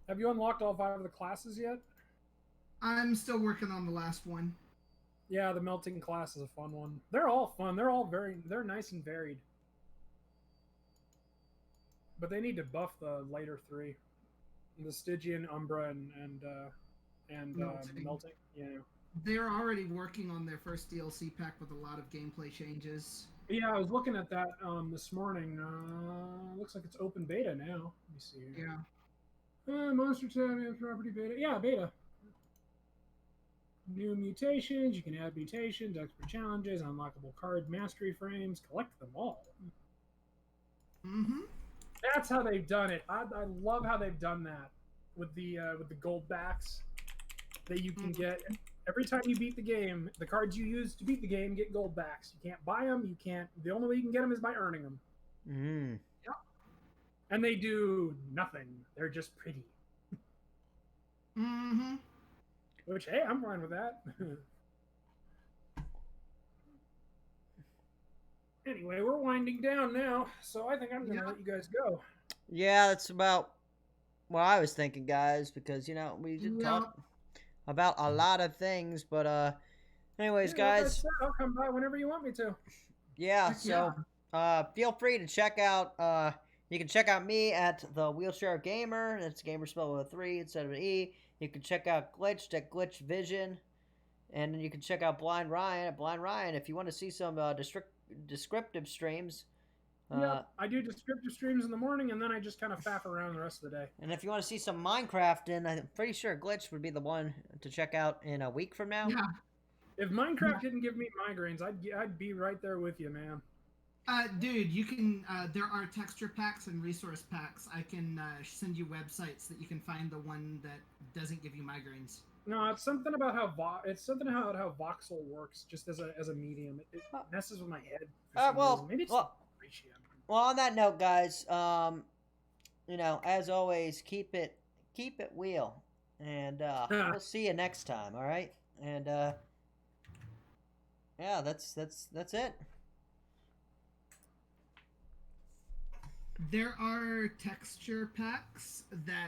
Have you unlocked all 5 of the classes yet? I'm still working on the last one. Yeah, the melting class is a fun one. They're all fun. They're nice and varied. But they need to buff the later 3, the Stygian, Umbra, and melting. Yeah. They're already working on their first DLC pack with a lot of gameplay changes. Yeah, I was looking at that this morning. Looks like it's open beta now. Let me see here. Yeah. Monster Champion property beta. Yeah, beta. New mutations. You can add mutations, expert challenges, unlockable card mastery frames. Collect them all. Mm-hmm. That's how they've done it. I love how they've done that with the gold backs that you can get every time you beat the game. The cards you use to beat the game get gold backs. You can't buy them. You can't. The only way you can get them is by earning them. Mm. Yep. And they do nothing. They're just pretty. Mm-hmm. Which, hey, I'm fine with that. Anyway, we're winding down now, so I think I'm gonna let you guys go. Yeah, that's about what I was thinking, guys, because, you know, we did talk about a lot of things, but, anyways, Yeah, guys. I'll come by whenever you want me to. Yeah, so, feel free to check out, you can check out me at the Wheelchair Gamer. That's gamer spelled with a 3 instead of an E. You can check out Glitched at Glitch Vision. And then you can check out Blind Ryan at Blind Ryan if you want to see some descriptive streams. Yeah, I do descriptive streams in the morning, and then I just kind of faff around the rest of the day. And if you want to see some Minecraft, and I'm pretty sure Glitch would be the one to check out in a week from now. Yeah. If Minecraft didn't give me migraines, I'd be right there with you, man. Dude, you can. There are texture packs and resource packs. I can send you websites that you can find the one that doesn't give you migraines. No, it's something about how how voxel works, just as a medium. It messes with my head. Well, maybe it's well, on that note, guys, you know, as always, keep it wheel, and we'll see you next time. All right, and yeah, that's it. There are texture packs that